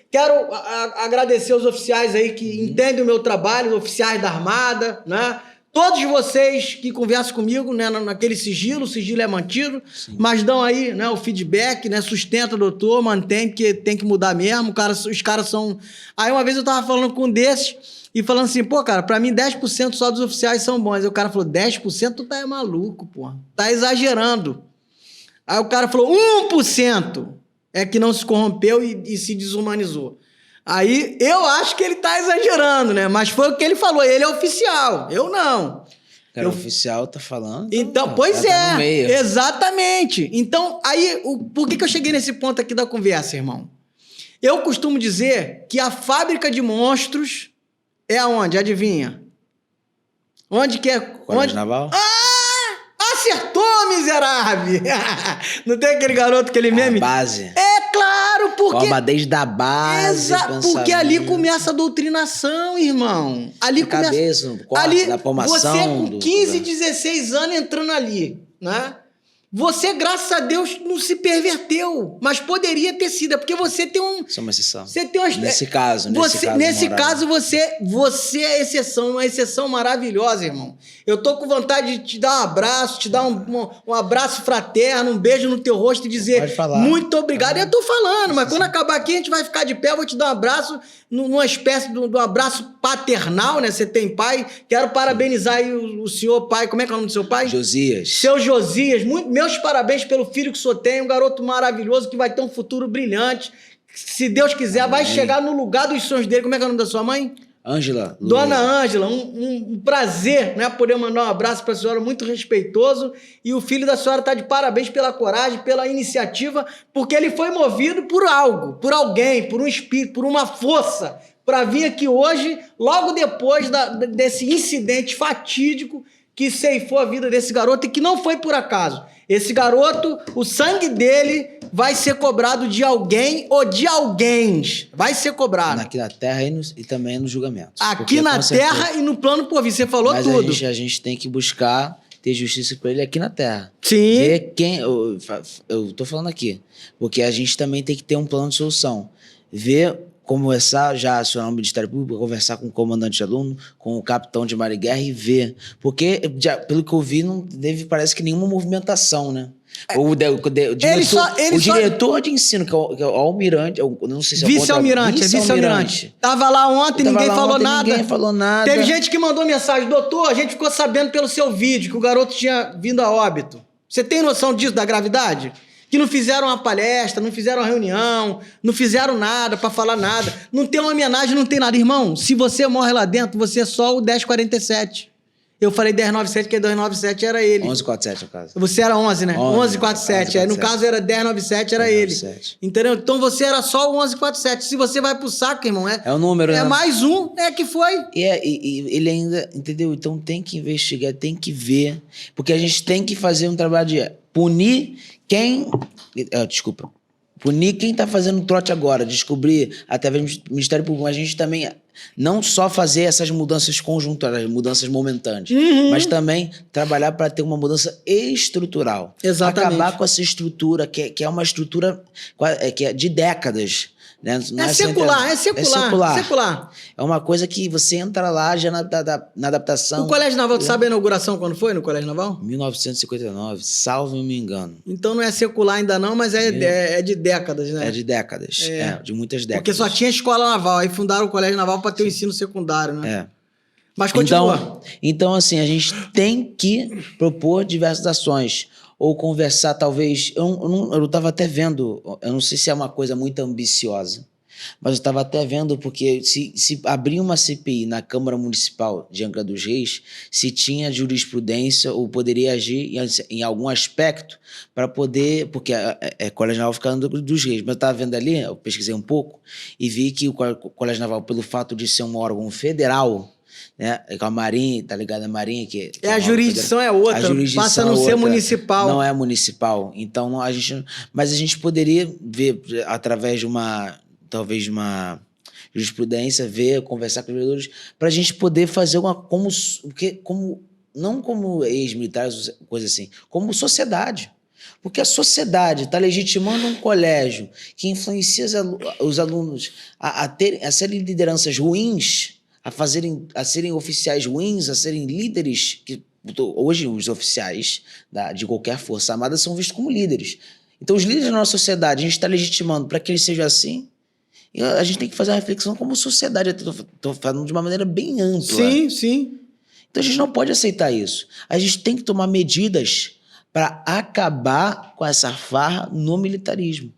quero agradecer os oficiais aí que entendem o meu trabalho, os oficiais da Armada, né? Todos vocês que conversam comigo, né, naquele sigilo, o sigilo é mantido, sim, mas dão aí, né, o feedback, né, sustenta, doutor, mantém, porque tem que mudar mesmo, os caras são... Aí uma vez eu tava falando com um desses e falando assim, pô, cara, pra mim 10% só dos oficiais são bons. Aí o cara falou, 10%? Tu tá maluco, pô, tá exagerando. Aí o cara falou, 1% é que não se corrompeu e se desumanizou. Aí eu acho que ele tá exagerando, né? Mas foi o que ele falou, ele é oficial, eu não. Cara, o oficial tá falando... Então, pois é, tá exatamente. Então, aí, por que eu cheguei nesse ponto aqui da conversa, irmão? Eu costumo dizer que a fábrica de monstros é aonde? Adivinha? Onde que é? Colégio Naval? Acertou, miserável! Não tem aquele garoto, aquele meme? Base. Claro, porque... Forma desde a base, porque ali começa a doutrinação, irmão. Ali começa... Cabeça, no corte, na formação... Você com 15, 16 anos entrando ali, né? Você, graças a Deus, não se perverteu. Mas poderia ter sido, é porque você tem um... Isso é uma exceção. Você tem uma... Nesse caso, você é exceção, uma exceção maravilhosa, irmão. Eu tô com vontade de te dar um abraço, te dar um abraço fraterno, um beijo no teu rosto e dizer muito obrigado. Eu tô falando, mas quando acabar aqui a gente vai ficar de pé, eu vou te dar um abraço, numa espécie de um abraço paternal, né? Você tem pai. Quero parabenizar aí o senhor pai. Como é que é o nome do seu pai? Josias. Seu Josias. Meus parabéns pelo filho que o senhor tem, um garoto maravilhoso que vai ter um futuro brilhante. Se Deus quiser, vai chegar no lugar dos sonhos dele. Como é que é o nome da sua mãe? Ângela. Dona Ângela, um prazer, né, poder mandar um abraço para a senhora, muito respeitoso. E o filho da senhora está de parabéns pela coragem, pela iniciativa, porque ele foi movido por algo, por alguém, por um espírito, por uma força, para vir aqui hoje, logo depois desse incidente fatídico que ceifou a vida desse garoto e que não foi por acaso. Esse garoto, o sangue dele vai ser cobrado de alguém ou de alguém. Vai ser cobrado. Aqui na Terra e também no julgamento. Aqui na Terra e no plano por vir. Você falou tudo. Mas a gente tem que buscar ter justiça para ele aqui na Terra. Sim. Ver quem... Eu tô falando aqui. Porque a gente também tem que ter um plano de solução. Ver... Conversar, já acionar o Ministério Público, conversar com o comandante de aluno, com o capitão de mar e guerra e ver. Porque, pelo que eu vi, não teve, parece que nenhuma movimentação, né? O diretor de ensino, que é o almirante, não sei se é o vice-almirante. Tava lá ontem, ninguém falou nada. Ninguém falou nada. Teve gente que mandou mensagem, doutor, a gente ficou sabendo pelo seu vídeo que o garoto tinha vindo a óbito. Você tem noção disso, da gravidade? Que não fizeram uma palestra, não fizeram uma reunião, não fizeram nada para falar nada. Não tem uma homenagem, não tem nada. Irmão, se você morre lá dentro, você é só o 1047. Eu falei 1097, porque 1097 era ele. 1147, no caso. Você era 11, né? 1147. Aí, no caso, era 1097, era 1097. Ele. Entendeu? Então, você era só o 1147. Se você vai pro saco, irmão, é o número, né? É mais um, que foi. E ele ainda, entendeu? Então, tem que investigar, tem que ver. Porque a gente tem que fazer um trabalho de punir quem... Punir quem tá fazendo trote agora. Descobrir, através do Ministério Público, a gente também... Não só fazer essas mudanças conjunturais, mudanças momentâneas, mas também trabalhar para ter uma mudança estrutural. Exatamente. Acabar com essa estrutura, que é uma estrutura que é de décadas. Né? É secular. É uma coisa que você entra lá já na adaptação. O Colégio Naval, tu sabe a inauguração quando foi no Colégio Naval? 1959, salvo me engano. Então não é secular ainda não, mas é de décadas, né? É de décadas, de muitas décadas. Porque só tinha escola naval, aí fundaram o Colégio Naval para ter o ensino secundário, né? Mas continua. Então, assim, a gente tem que propor diversas ações. Ou conversar, talvez... Eu estava até vendo, eu não sei se é uma coisa muito ambiciosa, Mas eu estava até vendo, porque se abrir uma CPI na Câmara Municipal de Angra dos Reis, se tinha jurisprudência ou poderia agir em algum aspecto para poder... Porque Colégio Naval fica Angra dos Reis. Mas eu estava vendo ali, eu pesquisei um pouco, e vi que o Colégio Naval, pelo fato de ser um órgão federal, né, com a Marinha, tá ligado? A Marinha que a jurisdição é outra, passa a não ser municipal. Não é municipal. Então, mas a gente poderia ver, através de talvez de uma jurisprudência, conversar com os vereadores, para a gente poder fazer não como ex-militares, coisa assim, como sociedade. Porque a sociedade está legitimando um colégio que influencia os alunos a serem lideranças ruins, a serem oficiais ruins, a serem líderes, que hoje os oficiais de qualquer força armada são vistos como líderes. Então os líderes da nossa sociedade, a gente está legitimando para que eles sejam assim, e a gente tem que fazer uma reflexão como sociedade, estou falando de uma maneira bem ampla. Sim, sim. Então a gente não pode aceitar isso. A gente tem que tomar medidas para acabar com essa farra no militarismo.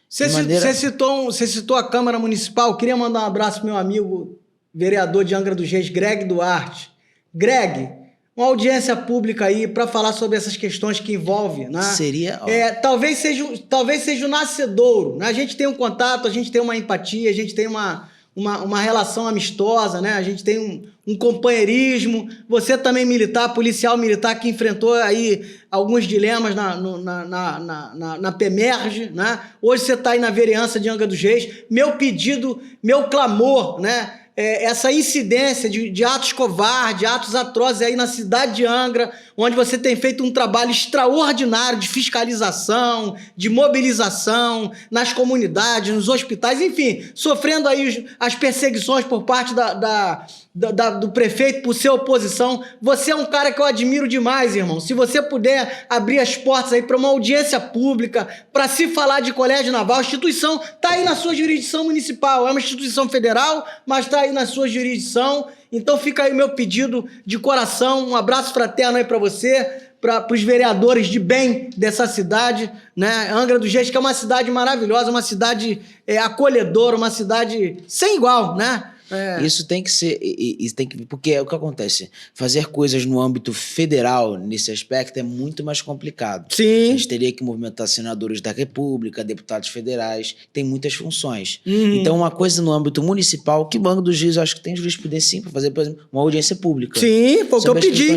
Você citou a Câmara Municipal, queria mandar um abraço pro meu amigo vereador de Angra dos Reis, Greg Duarte. Greg, uma audiência pública aí para falar sobre essas questões que envolvem, né? Seria... talvez seja o nascedouro, né? A gente tem um contato, a gente tem uma empatia, a gente tem uma relação amistosa, né? A gente tem um companheirismo. Você também policial militar, que enfrentou aí alguns dilemas na PEMERGE, né? Hoje você está aí na vereança de Angra dos Reis. Meu pedido, meu clamor, né? Essa incidência de atos covardes, atos atrozes aí na cidade de Angra, onde você tem feito um trabalho extraordinário de fiscalização, de mobilização nas comunidades, nos hospitais, enfim, sofrendo aí as perseguições por parte do prefeito por ser oposição. Você é um cara que eu admiro demais, irmão. Se você puder abrir as portas aí para uma audiência pública, para se falar de Colégio Naval, a instituição está aí na sua jurisdição municipal, é uma instituição federal, mas está aí na sua jurisdição. Então fica aí o meu pedido de coração, um abraço fraterno aí para você, para os vereadores de bem dessa cidade, né? Angra dos Reis, que é uma cidade maravilhosa, uma cidade acolhedora, uma cidade sem igual, né? Isso tem que ser, porque é o que acontece, fazer coisas no âmbito federal, nesse aspecto, é muito mais complicado. Sim. A gente teria que movimentar senadores da República, deputados federais, tem muitas funções. Então, uma coisa no âmbito municipal, que o Banco dos Reis, eu acho que tem jurisprudência sim, para fazer, por exemplo, uma audiência pública. Sim, foi o que eu pedi.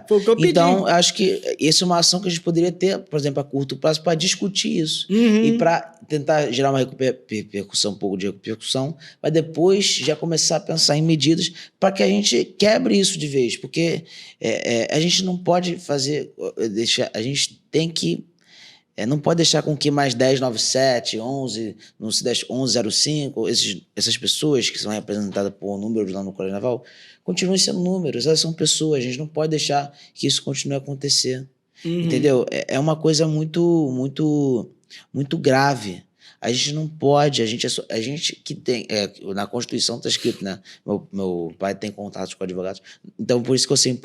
Foi o que eu pedi. Então, acho que essa é uma ação que a gente poderia ter, por exemplo, a curto prazo, para discutir isso. E para tentar gerar uma repercussão, um pouco de repercussão, mas depois já começar a pensar em medidas para que a gente quebre isso de vez, porque a gente não pode a gente tem que, não pode deixar com que mais 1097, 11, não se 1105, essas pessoas que são representadas por números lá no Colégio Naval, continuem sendo números, elas são pessoas, a gente não pode deixar que isso continue a acontecer, entendeu? É uma coisa muito, muito, muito grave. A gente não pode, a gente que tem, na Constituição está escrito, né? Meu pai tem contatos com advogados, então por isso que eu sei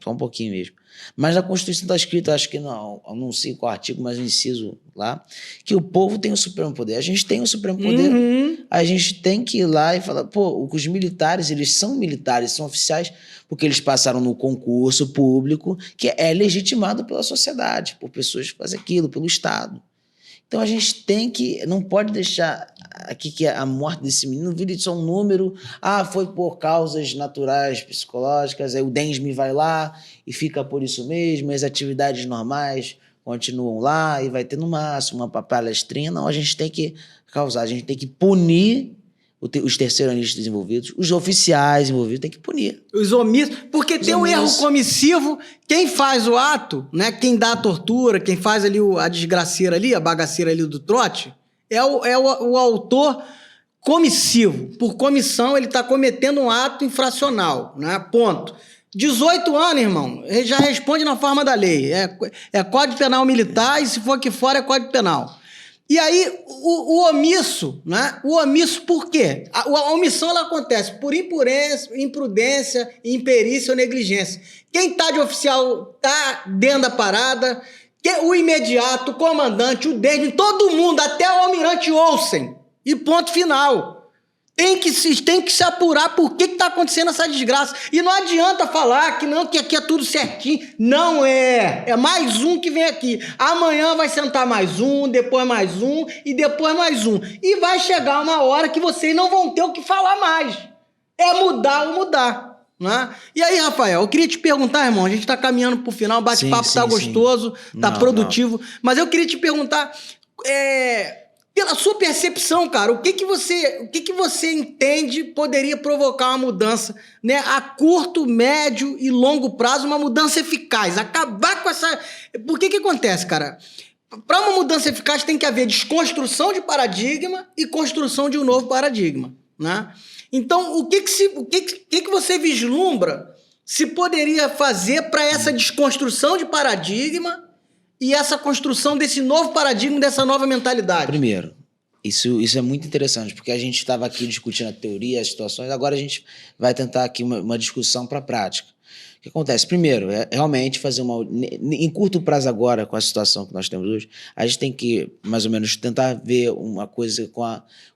só um pouquinho mesmo. Mas na Constituição está escrito, acho que não sei qual artigo, mas o inciso lá, que o povo tem o supremo poder. A gente tem o supremo poder, a gente tem que ir lá e falar, os militares, eles são oficiais, porque eles passaram no concurso público, que é legitimado pela sociedade, por pessoas que fazem aquilo, pelo Estado. Então a gente não pode deixar aqui que a morte desse menino vire só um número, foi por causas naturais, psicológicas, aí o DENSME vai lá e fica por isso mesmo, as atividades normais continuam lá e vai ter no máximo uma palestrinha. Não, a gente tem que a gente tem que punir os terceiranistas envolvidos, os oficiais envolvidos, tem que punir. Os omissos, porque tem um erro comissivo, quem faz o ato, né, quem dá a tortura, quem faz ali a desgraceira ali, a bagaceira ali do trote, é o autor comissivo. Por comissão, ele está cometendo um ato infracional, né, ponto. 18 anos, irmão, ele já responde na forma da lei, é Código Penal Militar e se for aqui fora é Código Penal. E aí, o omisso, né? O omisso por quê? A omissão ela acontece por imprudência, imperícia ou negligência. Quem está de oficial está dentro da parada, o imediato, o comandante, o DENSME, todo mundo, até o almirante Olsen, E ponto final. Tem que se apurar por que está acontecendo essa desgraça. E não adianta falar que não, que aqui é tudo certinho. Não é. É mais um que vem aqui. Amanhã vai sentar mais um, depois mais um e depois mais um. E vai chegar uma hora que vocês não vão ter o que falar mais. É mudar ou mudar. Né? E aí, Rafael, eu queria te perguntar, irmão, a gente está caminhando para o final, o bate-papo está gostoso, está produtivo, mas eu queria te perguntar... Pela sua percepção, cara, o que você entende poderia provocar uma mudança, né, a curto, médio e longo prazo, uma mudança eficaz, acabar com essa... Por que acontece, cara? Para uma mudança eficaz tem que haver desconstrução de paradigma e construção de um novo paradigma, né? Então, o que você vislumbra se poderia fazer para essa desconstrução de paradigma e essa construção desse novo paradigma, dessa nova mentalidade? Primeiro, isso é muito interessante, porque a gente estava aqui discutindo a teoria, as situações, agora a gente vai tentar aqui uma discussão para a prática. O que acontece? Primeiro, realmente fazer em curto prazo agora, com a situação que nós temos hoje, a gente tem que, mais ou menos, tentar ver uma coisa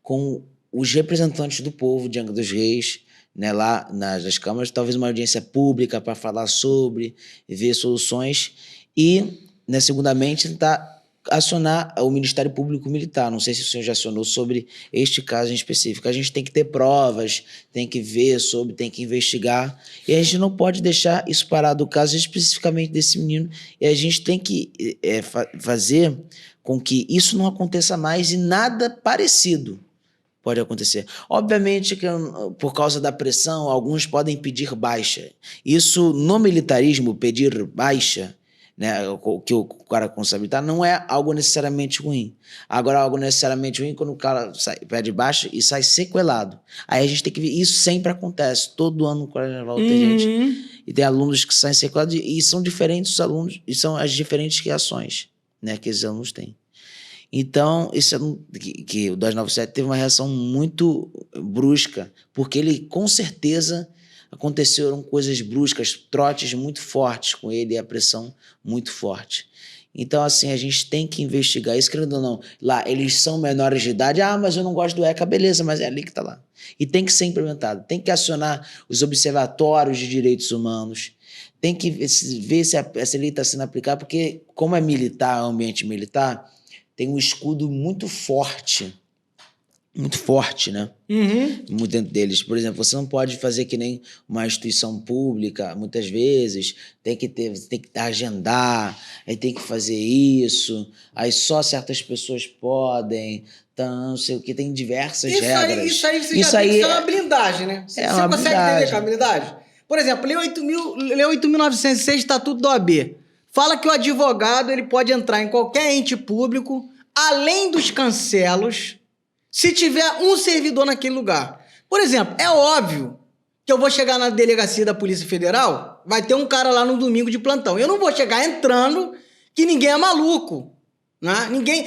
com os representantes do povo de Angra dos Reis, né, lá nas câmaras, talvez uma audiência pública para falar sobre, ver soluções e... Né, segundamente, tentar acionar o Ministério Público Militar. Não sei se o senhor já acionou sobre este caso em específico. A gente tem que ter provas, tem que ver sobre, tem que investigar. E a gente não pode deixar isso parado, o caso especificamente desse menino. E a gente tem que fazer com que isso não aconteça mais e nada parecido pode acontecer. Obviamente que por causa da pressão, alguns podem pedir baixa. Isso, no militarismo, pedir baixa, né, que o cara responsabilizar não é algo necessariamente ruim. Agora, algo necessariamente ruim quando o cara pede baixa e sai sequelado. Aí a gente tem que ver, isso sempre acontece. Todo ano no Colégio Naval tem gente, e tem alunos que saem sequelados, e são diferentes os alunos, e são as diferentes reações, né, que esses alunos têm. Então, que o 297 teve uma reação muito brusca, porque ele, com certeza... aconteceram coisas bruscas, trotes muito fortes com ele e a pressão muito forte. Então, assim, a gente tem que investigar isso, querendo ou não. Lá, eles são menores de idade. Ah, mas eu não gosto do ECA. Beleza, mas é ali que está lá. E tem que ser implementado. Tem que acionar os observatórios de direitos humanos. Tem que ver se essa lei está sendo aplicada, porque, como é militar, ambiente militar, tem um escudo muito forte, né? Muito dentro deles. Por exemplo, você não pode fazer que nem uma instituição pública, muitas vezes, tem que agendar, aí tem que fazer isso, aí só certas pessoas podem, então, não sei o que, tem diversas regras. Isso aí você já tem que ser uma blindagem, né? Você consegue entender com a blindagem? Por exemplo, Lei 8.906, Estatuto da OAB, fala que o advogado ele pode entrar em qualquer ente público, além dos cancelos, se tiver um servidor naquele lugar. Por exemplo, é óbvio que eu vou chegar na delegacia da Polícia Federal, vai ter um cara lá no domingo de plantão. Eu não vou chegar entrando que ninguém é maluco. Né? Ninguém...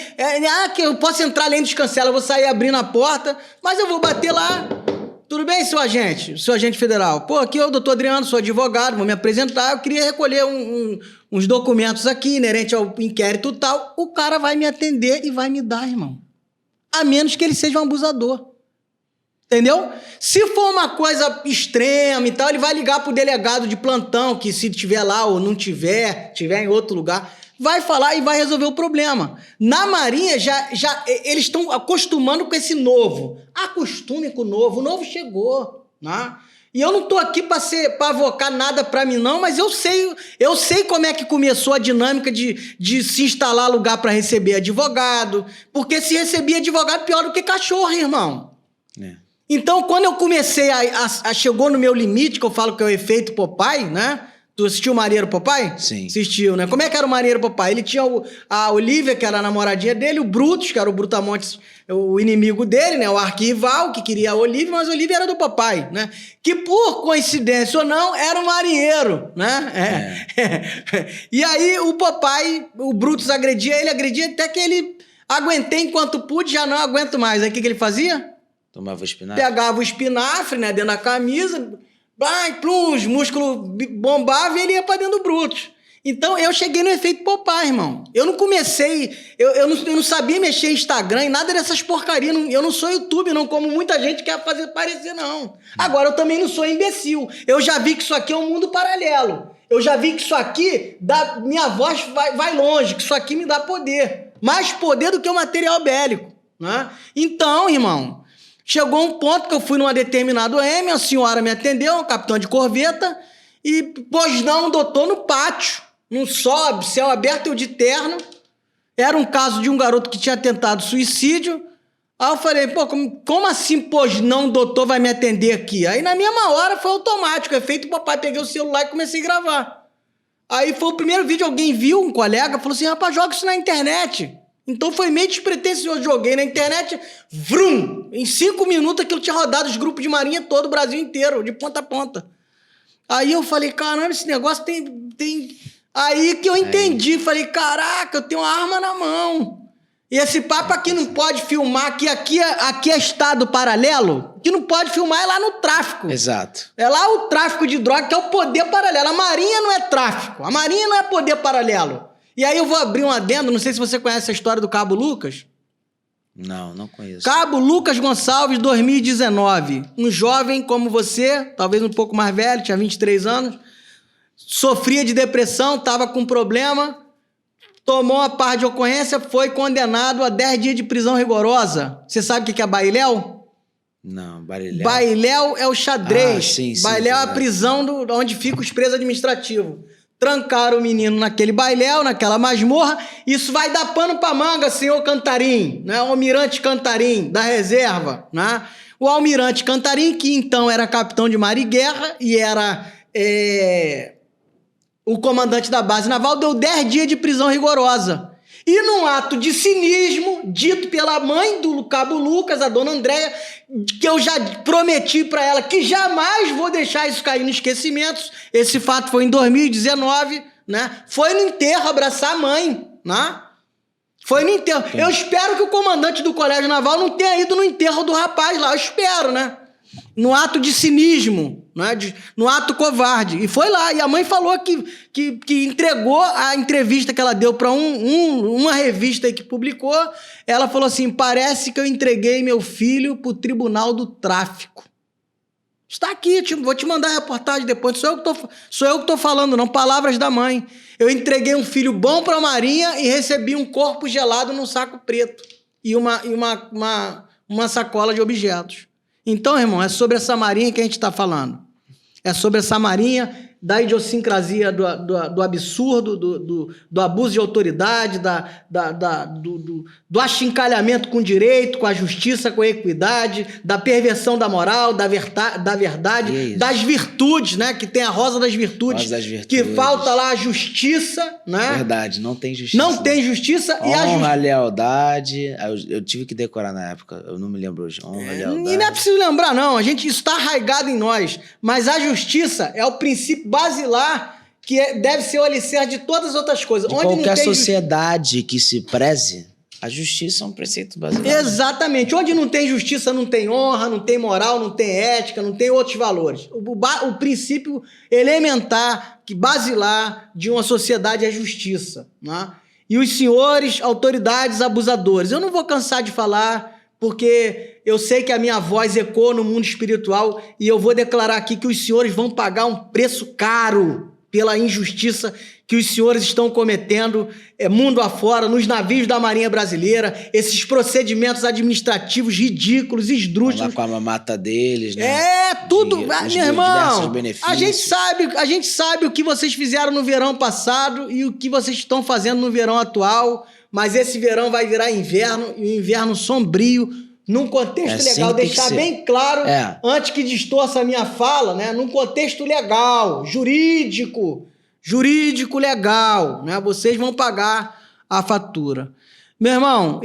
que eu posso entrar além dos cancelos, eu vou sair abrindo a porta, mas eu vou bater lá. Tudo bem, seu agente federal? Pô, aqui é o doutor Adriano, sou advogado, vou me apresentar, eu queria recolher uns documentos aqui, inerente ao inquérito e tal. O cara vai me atender e vai me dar, irmão. A menos que ele seja um abusador. Entendeu? Se for uma coisa extrema e tal, ele vai ligar pro delegado de plantão, que se tiver lá ou não tiver em outro lugar, vai falar e vai resolver o problema. Na Marinha, já eles estão acostumando com esse novo. Acostume com o novo chegou, né? E eu não tô aqui para avocar nada para mim não, mas eu sei como é que começou a dinâmica de se instalar lugar para receber advogado, porque se recebia advogado pior do que cachorro, irmão. É. Então, quando eu comecei chegou no meu limite, que eu falo que é o efeito Popeye, né? Tu assistiu o Marinheiro Popeye? Sim. Assistiu, né? Como é que era o Marinheiro Popeye? Ele tinha a Olivia, que era a namoradinha dele, o Brutus, que era o Brutamontes, o inimigo dele, né? O arquival, que queria a Olivia, mas a Olivia era do Popeye, né? Que, por coincidência ou não, era um marinheiro, né? E aí o Popeye, o Brutus agredia até que ele aguentei enquanto pude, já não aguento mais. Aí o que ele fazia? Tomava o espinafre. Pegava o espinafre, né? Dentro da camisa... os músculos bombavam e ele ia pra dentro do Brutus. Então, eu cheguei no efeito Popeye, irmão. Eu não comecei... Eu não sabia mexer em Instagram e nada dessas porcarias. Eu não sou YouTube, não, como muita gente quer fazer parecer, não. Agora, eu também não sou imbecil. Eu já vi que isso aqui é um mundo paralelo. Eu já vi que isso aqui, minha voz vai longe, que isso aqui me dá poder. Mais poder do que o material bélico, né? Então, irmão, chegou um ponto que eu fui numa determinada OM, a senhora me atendeu, um capitão de corveta, e, pois não, doutor, no pátio. Não sobe, céu aberto, eu de terno. Era um caso de um garoto que tinha tentado suicídio. Aí eu falei, pô, como assim, pois não, doutor, vai me atender aqui? Aí na mesma hora foi automático, efeito papai, peguei o celular e comecei a gravar. Aí foi o primeiro vídeo, alguém viu, um colega, falou assim, rapaz, joga isso na internet. Então foi meio despretensioso, joguei na internet, vrum! Em 5 minutos aquilo tinha rodado os grupos de marinha todo o Brasil inteiro, de ponta a ponta. Aí eu falei, caramba, esse negócio tem... Aí que eu entendi, falei, caraca, eu tenho uma arma na mão. E esse papo aqui não pode filmar, que aqui é estado paralelo, que não pode filmar é lá no tráfico. Exato. É lá o tráfico de droga, que é o poder paralelo. A Marinha não é tráfico, a Marinha não é poder paralelo. E aí eu vou abrir um adendo, não sei se você conhece a história do Cabo Lucas. Não conheço. Cabo Lucas Gonçalves, 2019. Um jovem como você, talvez um pouco mais velho, tinha 23 anos, sofria de depressão, estava com problema, tomou uma par de ocorrência, foi condenado a 10 dias de prisão rigorosa. Você sabe o que é bailéu? Não, bailéu. Bailéu é o xadrez. Sim, bailéu é a prisão onde fica os presos administrativos. Trancaram o menino naquele bailéu, naquela masmorra. Isso vai dar pano pra manga, senhor Cantarim, né? O almirante Cantarim, da reserva, né? O almirante Cantarim, que então era capitão de mar e guerra e era... o comandante da base naval, deu 10 dias de prisão rigorosa. E num ato de cinismo, dito pela mãe do Cabo Lucas, a dona Andréia, que eu já prometi para ela que jamais vou deixar isso cair no esquecimento. Esse fato foi em 2019, né? Foi no enterro abraçar a mãe, né? Foi no enterro. Sim. Eu espero que o comandante do Colégio Naval não tenha ido no enterro do rapaz lá. Eu espero, né? No ato de cinismo, né? No ato covarde. E foi lá. E a mãe falou que entregou a entrevista que ela deu para uma revista aí que publicou. Ela falou assim, parece que eu entreguei meu filho para o Tribunal do Tráfico. Está aqui, vou te mandar a reportagem depois. Sou eu que estou falando, não. Palavras da mãe. Eu entreguei um filho bom para a Marinha e recebi um corpo gelado num saco preto. E uma sacola de objetos. Então, irmão, é sobre essa marinha que a gente está falando. É sobre essa marinha da idiosincrasia do absurdo, do abuso de autoridade, do achincalhamento com o direito, com a justiça, com a equidade, da perversão da moral, da verdade, das virtudes, né? Que tem a rosa das virtudes, que falta lá a justiça, né? Verdade, não tem justiça. Não tem justiça. Honra, lealdade. Eu tive que decorar na época, eu não me lembro hoje. Honra, lealdade. E não é preciso lembrar, não. Isso está arraigado em nós. Mas a justiça é o princípio basilar que deve ser o alicerce de todas as outras coisas. De qualquer sociedade que se preze, a justiça é um preceito basilar. Exatamente. Onde não tem justiça, não tem honra, não tem moral, não tem ética, não tem outros valores. O princípio elementar, basilar de uma sociedade é a justiça, né? E os senhores, autoridades, abusadores. Eu não vou cansar de falar, porque eu sei que a minha voz ecoa no mundo espiritual e eu vou declarar aqui que os senhores vão pagar um preço caro pela injustiça que os senhores estão cometendo mundo afora, nos navios da Marinha Brasileira, esses procedimentos administrativos ridículos, esdrúxulos. Com a mamata deles, né? Tudo. Meu irmão, a gente sabe o que vocês fizeram no verão passado e o que vocês estão fazendo no verão atual. Mas esse verão vai virar inverno, e um inverno sombrio, num contexto legal, deixar bem claro, antes que distorça a minha fala, né? Num contexto legal, jurídico legal, né? Vocês vão pagar a fatura. Meu irmão,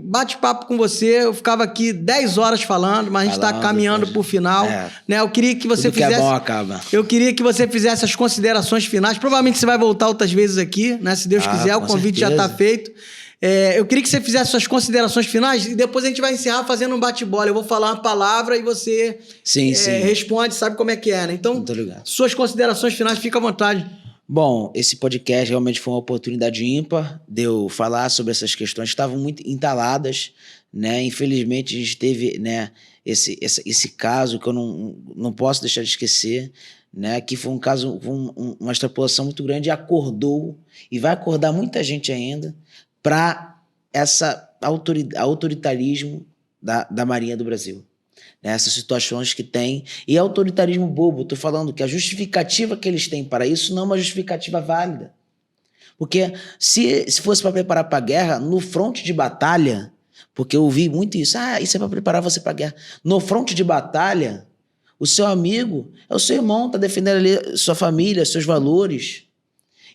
bate-papo com você, eu ficava aqui 10 horas falando, mas a gente está caminhando para o final, né? Eu queria que você fizesse... que é bom acaba. Eu queria que você fizesse as considerações finais. Provavelmente você vai voltar outras vezes aqui, né? Se Deus quiser, o convite já está feito. Eu queria que você fizesse suas considerações finais e depois a gente vai encerrar fazendo um bate-bola. Eu vou falar uma palavra e você responde, sabe como é que é, né? Então, suas considerações finais, fica à vontade. Bom, esse podcast realmente foi uma oportunidade ímpar de eu falar sobre essas questões que estavam muito entaladas, né? Infelizmente, a gente teve, né, esse caso que eu não posso deixar de esquecer, né? Que foi um caso com uma extrapolação muito grande e acordou, e vai acordar muita gente ainda, para essa autoritarismo da Marinha do Brasil. Essas situações que tem, e é autoritarismo bobo. Estou falando que a justificativa que eles têm para isso não é uma justificativa válida. Porque se fosse para preparar para a guerra, no fronte de batalha, porque eu ouvi muito isso, isso é para preparar você para a guerra. No fronte de batalha, o seu amigo é o seu irmão, está defendendo ali sua família, seus valores.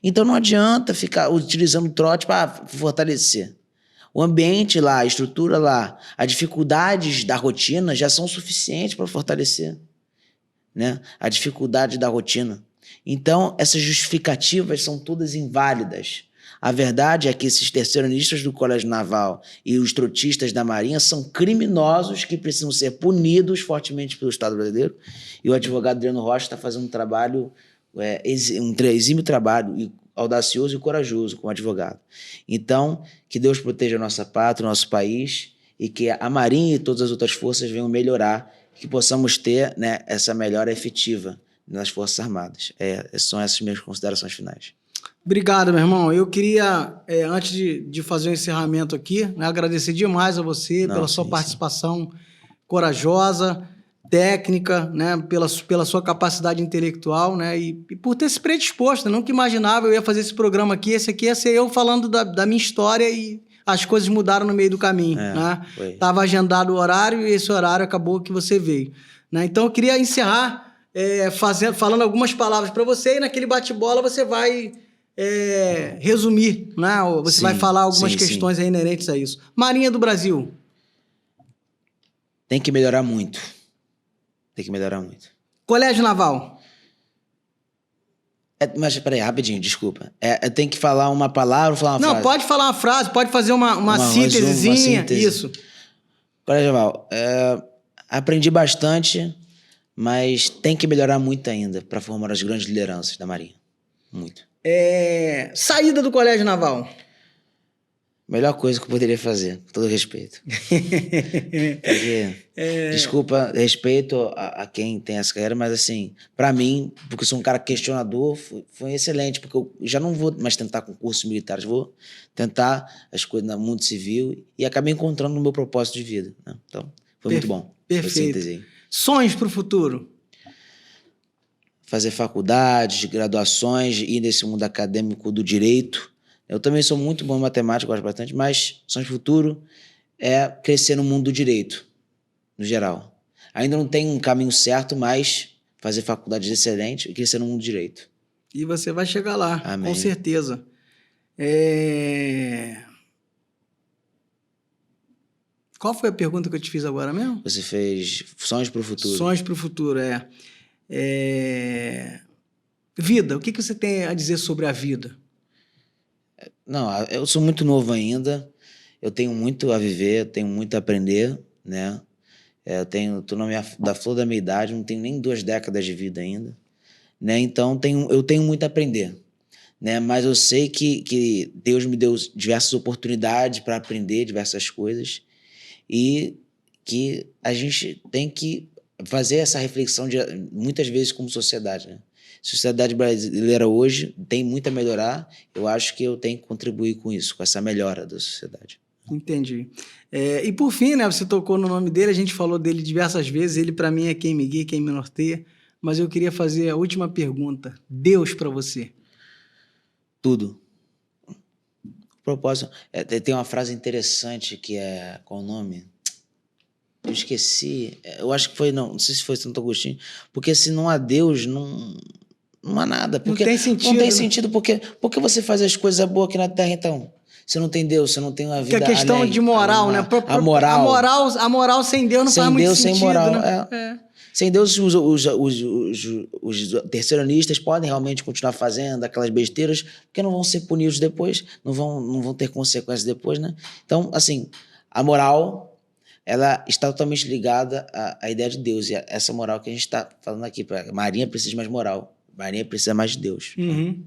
Então não adianta ficar utilizando trote para fortalecer. O ambiente lá, a estrutura lá, as dificuldades da rotina já são suficientes para fortalecer, né? A dificuldade da rotina. Então, essas justificativas são todas inválidas. A verdade é que esses terceironistas do Colégio Naval e os trotistas da Marinha são criminosos que precisam ser punidos fortemente pelo Estado brasileiro. E o advogado Adriano Rocha está fazendo um trabalho, um exímio trabalho, audacioso e corajoso como advogado. Então, que Deus proteja a nossa pátria, o nosso país, e que a Marinha e todas as outras forças venham melhorar, que possamos ter, né, essa melhora efetiva nas Forças Armadas. São essas minhas considerações finais. Obrigado, meu irmão. Eu queria, antes de fazer o encerramento aqui, né, agradecer demais a você pela sua participação corajosa, técnica, né, pela sua capacidade intelectual, né, e por ter se predisposto. Eu nunca imaginava eu ia fazer esse programa aqui. Esse aqui ia ser eu falando da minha história e as coisas mudaram no meio do caminho. Né? Estava agendado o horário e esse horário acabou que você veio. Né? Então eu queria encerrar falando algumas palavras para você e naquele bate-bola você vai resumir, né? Você vai falar algumas questões aí inerentes a isso. Marinha do Brasil. Tem que melhorar muito. Tem que melhorar muito. Colégio Naval. Mas peraí, rapidinho, desculpa. Tem que falar uma palavra ou falar uma frase? Não, pode falar uma frase, pode fazer uma síntesezinha. Isso. Colégio Naval, aprendi bastante, mas tem que melhorar muito ainda para formar as grandes lideranças da Marinha. Muito. Saída do Colégio Naval. Melhor coisa que eu poderia fazer, com todo respeito. Porque, desculpa, respeito a quem tem essa carreira, mas assim, para mim, porque eu sou um cara questionador, foi excelente, porque eu já não vou mais tentar concursos militares, vou tentar as coisas no mundo civil e acabei encontrando o meu propósito de vida. Né? Então, foi muito bom. Perfeito. Sonhos para o futuro? Fazer faculdades, graduações, ir nesse mundo acadêmico do direito. Eu também sou muito bom em matemática, gosto bastante, mas sonho de futuro é crescer no mundo do direito, no geral. Ainda não tem um caminho certo, mas fazer faculdades excelentes e crescer no mundo do direito. E você vai chegar lá, Amém. Com certeza. Qual foi a pergunta que eu te fiz agora mesmo? Você fez sonhos para o futuro. Sonhos para o futuro, Vida, o que você tem a dizer sobre a vida? Não, eu sou muito novo ainda, eu tenho muito a viver, eu tenho muito a aprender, né? Estou da flor da minha idade, não tenho nem 2 décadas de vida ainda, né? Então eu tenho muito a aprender, né? Mas eu sei que Deus me deu diversas oportunidades para aprender diversas coisas e que a gente tem que fazer essa reflexão muitas vezes como sociedade, né? A sociedade brasileira hoje tem muito a melhorar. Eu acho que eu tenho que contribuir com isso, com essa melhora da sociedade. Entendi. E por fim, né, você tocou no nome dele, a gente falou dele diversas vezes, ele para mim é quem me guia, quem me norteia, mas eu queria fazer a última pergunta. Deus para você? Tudo. O propósito... tem uma frase interessante que é... Qual o nome? Eu esqueci. Eu acho que foi... Não sei se foi Santo Agostinho. Porque se não há Deus, não há nada. Porque, não tem sentido. Não tem sentido, porque você faz as coisas boas aqui na Terra, então. Você não tem Deus, você não tem uma vida além. Que a questão além, de moral, né? A moral sem Deus não faz muito sentido. Sem moral, né? Sem Deus, os terceironistas podem realmente continuar fazendo aquelas besteiras, porque não vão ser punidos depois, não vão ter consequências depois, né? Então, assim, a moral... ela está totalmente ligada à ideia de Deus. E essa moral que a gente está falando aqui. A Marinha precisa de mais moral. A Marinha precisa mais de Deus. Uhum.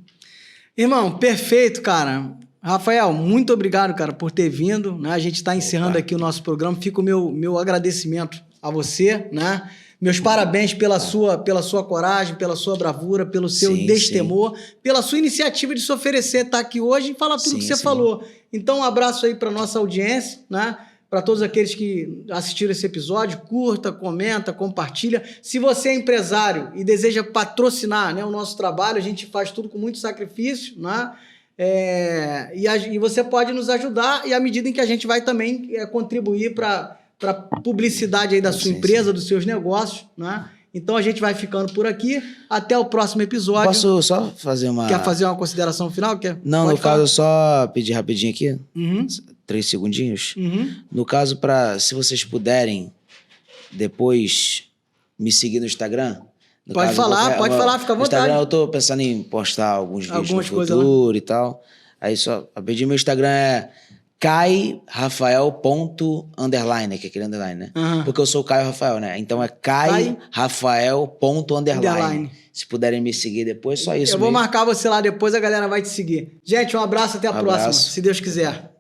Irmão, perfeito, cara. Rafael, muito obrigado, cara, por ter vindo, né? A gente está encerrando aqui o nosso programa. Fica o meu agradecimento a você, né? Meus parabéns pela sua coragem, pela sua bravura, pelo seu destemor, pela sua iniciativa de se oferecer, estar aqui hoje e falar tudo que você falou. Então, um abraço aí para nossa audiência, né? Para todos aqueles que assistiram esse episódio, curta, comenta, compartilha. Se você é empresário e deseja patrocinar, né, o nosso trabalho, a gente faz tudo com muito sacrifício, né? E você pode nos ajudar, e à medida em que a gente vai também contribuir para a publicidade aí da sua empresa, dos seus negócios, né? Então a gente vai ficando por aqui. Até o próximo episódio. Posso só fazer uma... Quer fazer uma consideração final? Não, no caso, só pedir rapidinho aqui. 3 segundinhos. No caso, se vocês puderem depois me seguir no Instagram. Pode falar, fica à vontade. No Instagram eu tô pensando em postar alguns vídeos no futuro e tal. Aí só, a pedir meu Instagram é cairafael._, que é aquele underline, né? Porque eu sou o Caio Rafael, né? Então é cairafael._. Se puderem me seguir depois, só isso. Eu vou marcar você lá depois, a galera vai te seguir. Gente, um abraço, até a próxima, se Deus quiser.